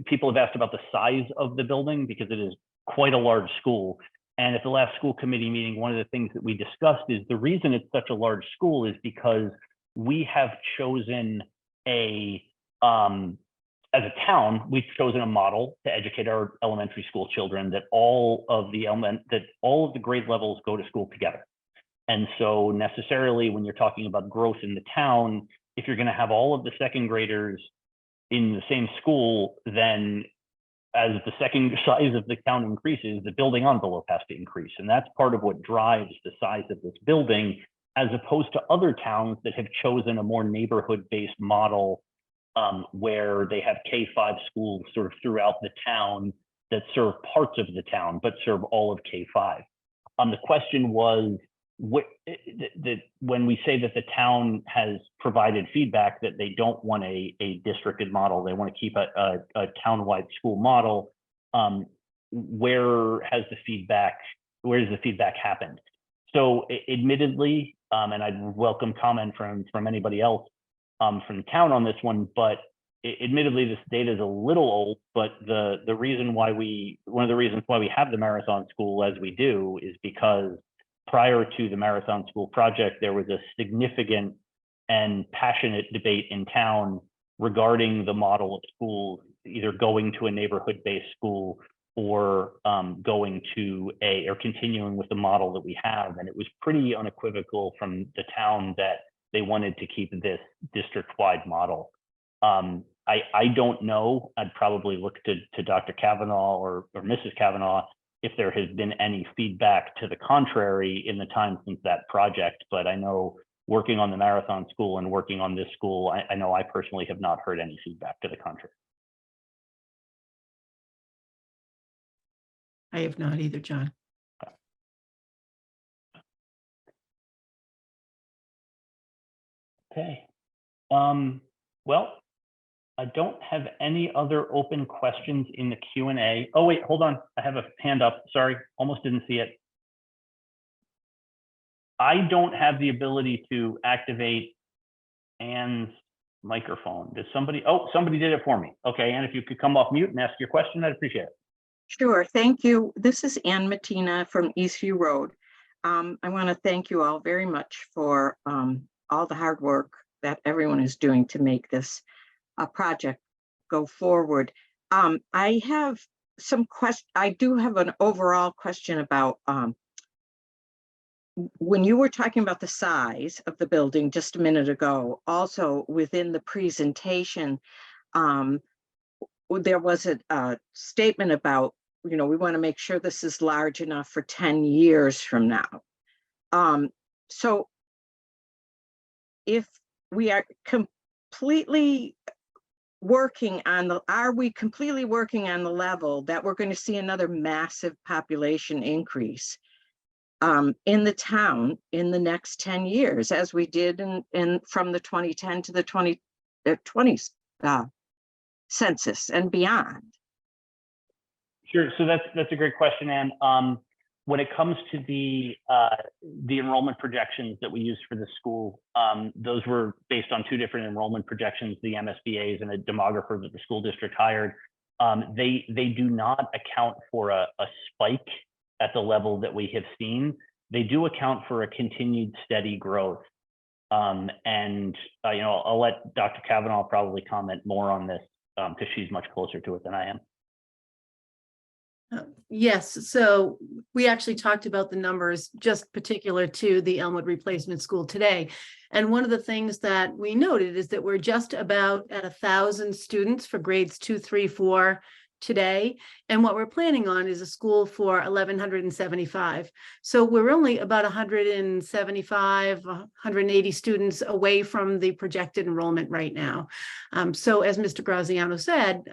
people have asked about the size of the building, because it is quite a large school. And at the last school committee meeting, one of the things that we discussed is the reason it's such a large school is because we have chosen as a town, we've chosen a model to educate our elementary school children that all of the grade levels go to school together. And so necessarily when you're talking about growth in the town, if you're going to have all of the second graders in the same school, then as the second size of the town increases, the building envelope has to increase. And that's part of what drives the size of this building, as opposed to other towns that have chosen a more neighborhood-based model where they have K-5 schools sort of throughout the town that serve parts of the town, but serve all of K-5. The question was, when we say that the town has provided feedback that they don't want a districted model, they want to keep a town-wide school model, where has the feedback happened? So admittedly, and I'd welcome comment from anybody else from the town on this one, but admittedly, this data is a little old, but one of the reasons why we have the Marathon School as we do is because prior to the Marathon School project, there was a significant and passionate debate in town regarding the model of schools, either going to a neighborhood-based school or going to or continuing with the model that we have. And it was pretty unequivocal from the town that they wanted to keep this district-wide model. I don't know. I'd probably look to Dr. Kavanaugh or Mrs. Kavanaugh if there has been any feedback to the contrary in the time since that project. But I know working on the Marathon School and working on this school, I know I personally have not heard any feedback to the contrary. I have not either, John. Okay. Well, I don't have any other open questions in the Q&A. Oh, wait, hold on. I have a hand up. Sorry, almost didn't see it. I don't have the ability to activate Anne's microphone. Does somebody? Oh, somebody did it for me. Okay, Anne, if you could come off mute and ask your question, I'd appreciate it. Sure, thank you. This is Ann Matina from Eastview Road. I want to thank you all very much for all the hard work that everyone is doing to make this project go forward. I have some questions. I do have an overall question about when you were talking about the size of the building just a minute ago. Also within the presentation, there was a statement about, we want to make sure this is large enough for 10 years from now. So if we are completely working on are we completely working on the level that we're going to see another massive population increase in the town in the next 10 years, as we did from the 2010 to the 2020 census and beyond? Sure. So that's a great question, Anne. When it comes to the enrollment projections that we used for the school, those were based on two different enrollment projections, the MSBA's and a demographer that the school district hired. They do not account for a spike at the level that we have seen. They do account for a continued steady growth. I'll let Dr. Kavanaugh probably comment more on this because she's much closer to it than I am. Yes, so we actually talked about the numbers just particular to the Elmwood Replacement School today. And one of the things that we noted is that we're just about at 1,000 students for grades 2, 3, 4 today. And what we're planning on is a school for 1,175. So we're only about 175, 180 students away from the projected enrollment right now. So as Mr. Graziano said,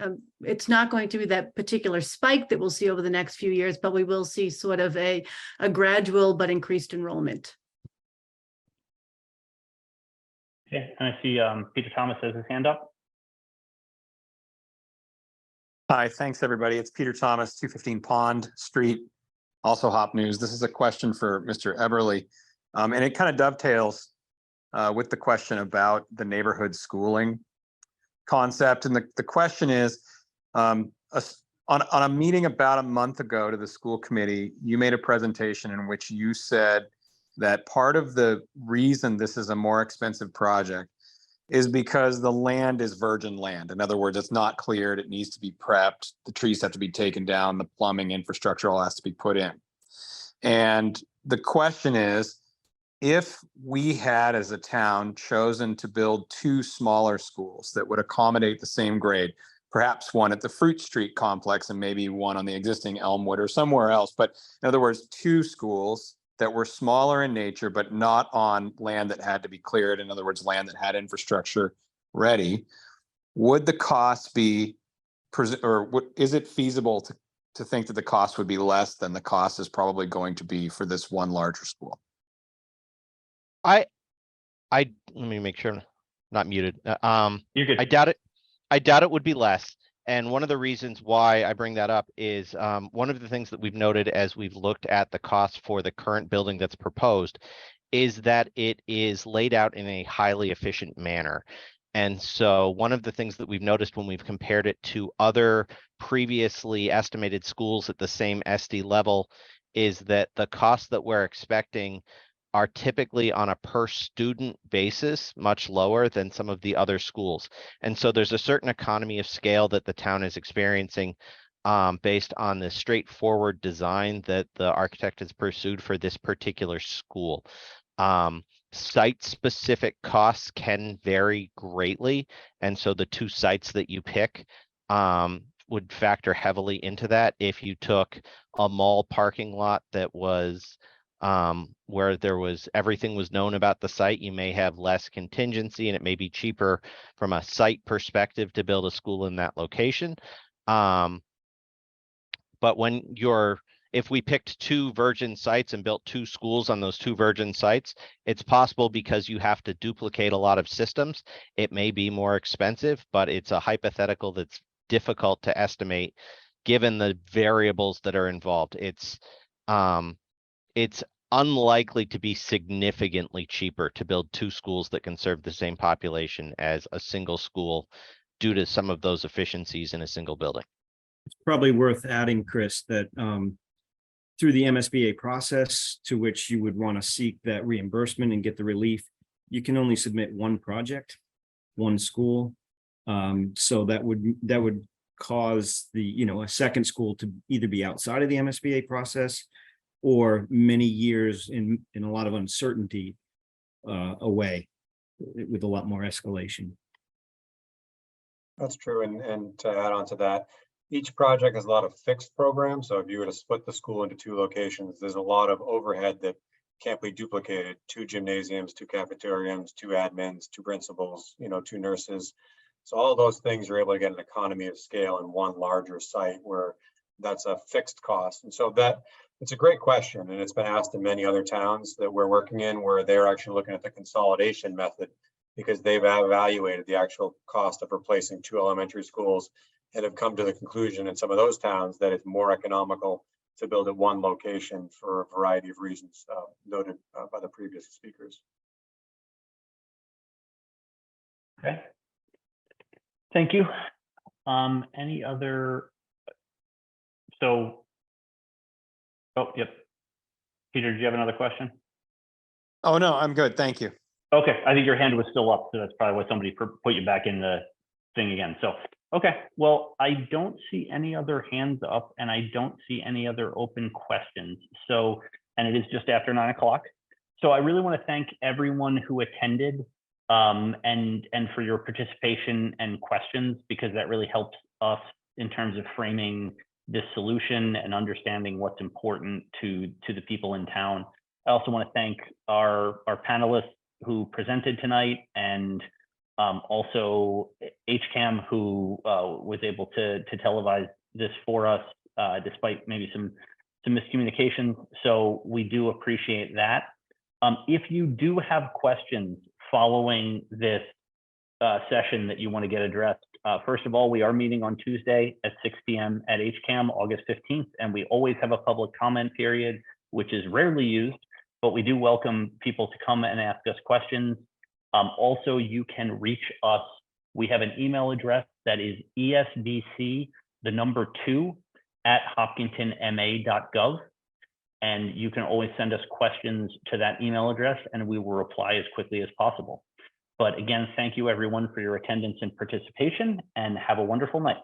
it's not going to be that particular spike that we'll see over the next few years, but we will see sort of a gradual but increased enrollment. Okay, and I see Peter Thomas has his hand up. Hi, thanks everybody. It's Peter Thomas, 215 Pond Street, also Hop News. This is a question for Mr. Eberly, and it kind of dovetails with the question about the neighborhood schooling concept. And the question is, on a meeting about a month ago to the school committee, you made a presentation in which you said that part of the reason this is a more expensive project is because the land is virgin land. In other words, it's not cleared, it needs to be prepped, the trees have to be taken down, the plumbing infrastructure all has to be put in. And the question is, if we had as a town chosen to build 2 smaller schools that would accommodate the same grade, perhaps one at the Fruit Street complex and maybe one on the existing Elmwood or somewhere else, but in other words, 2 schools that were smaller in nature, but not on land that had to be cleared. In other words, land that had infrastructure ready. Would the cost be, is it feasible to think that the cost would be less than the cost is probably going to be for this one larger school? Let me make sure I'm not muted. You're good. I doubt it. I doubt it would be less. And one of the reasons why I bring that up is one of the things that we've noted as we've looked at the cost for the current building that's proposed is that it is laid out in a highly efficient manner. And so one of the things that we've noticed when we've compared it to other previously estimated schools at the same SD level is that the costs that we're expecting are typically on a per student basis much lower than some of the other schools. And so there's a certain economy of scale that the town is experiencing based on the straightforward design that the architect has pursued for this particular school. Site-specific costs can vary greatly, and so the two sites that you pick would factor heavily into that. If you took a mall parking lot that was where there was everything was known about the site, you may have less contingency and it may be cheaper from a site perspective to build a school in that location. But when if we picked two virgin sites and built two schools on those two virgin sites, it's possible because you have to duplicate a lot of systems. It may be more expensive, but it's a hypothetical that's difficult to estimate given the variables that are involved. It's unlikely to be significantly cheaper to build two schools that can serve the same population as a single school due to some of those efficiencies in a single building. It's probably worth adding, Chris, that through the MSBA process to which you would want to seek that reimbursement and get the relief, you can only submit one project, one school. So that would cause a second school to either be outside of the MSBA process or many years in a lot of uncertainty away with a lot more escalation. That's true. And to add on to that, each project has a lot of fixed programs. So if you were to split the school into two locations, there's a lot of overhead that can't be duplicated. 2 gymnasiums, 2 cafeteriums, 2 admins, 2 principals, 2 nurses. So all those things you're able to get an economy of scale in one larger site where that's a fixed cost. And so it's a great question. And it's been asked in many other towns that we're working in where they're actually looking at the consolidation method because they've evaluated the actual cost of replacing 2 elementary schools and have come to the conclusion in some of those towns that it's more economical to build at one location for a variety of reasons noted by the previous speakers. Okay. Thank you. Any other? Oh, yep. Peter, do you have another question? Oh, no, I'm good. Thank you. Okay, I think your hand was still up, so that's probably why somebody put you back in the thing again. So, okay, well, I don't see any other hands up and I don't see any other open questions. So, and it is just after 9 o'clock. So I really want to thank everyone who attended and for your participation and questions, because that really helps us in terms of framing this solution and understanding what's important to the people in town. I also want to thank our panelists who presented tonight, and also HCAM, who was able to televise this for us, despite maybe some miscommunication. So we do appreciate that. If you do have questions following this session that you want to get addressed, first of all, we are meeting on Tuesday at 6 p.m. at HCAM, August 15th, and we always have a public comment period, which is rarely used, but we do welcome people to come and ask us questions. Also, you can reach us. We have an email address that is esbc2@hopkintonma.gov. And you can always send us questions to that email address and we will reply as quickly as possible. But again, thank you everyone for your attendance and participation, and have a wonderful night.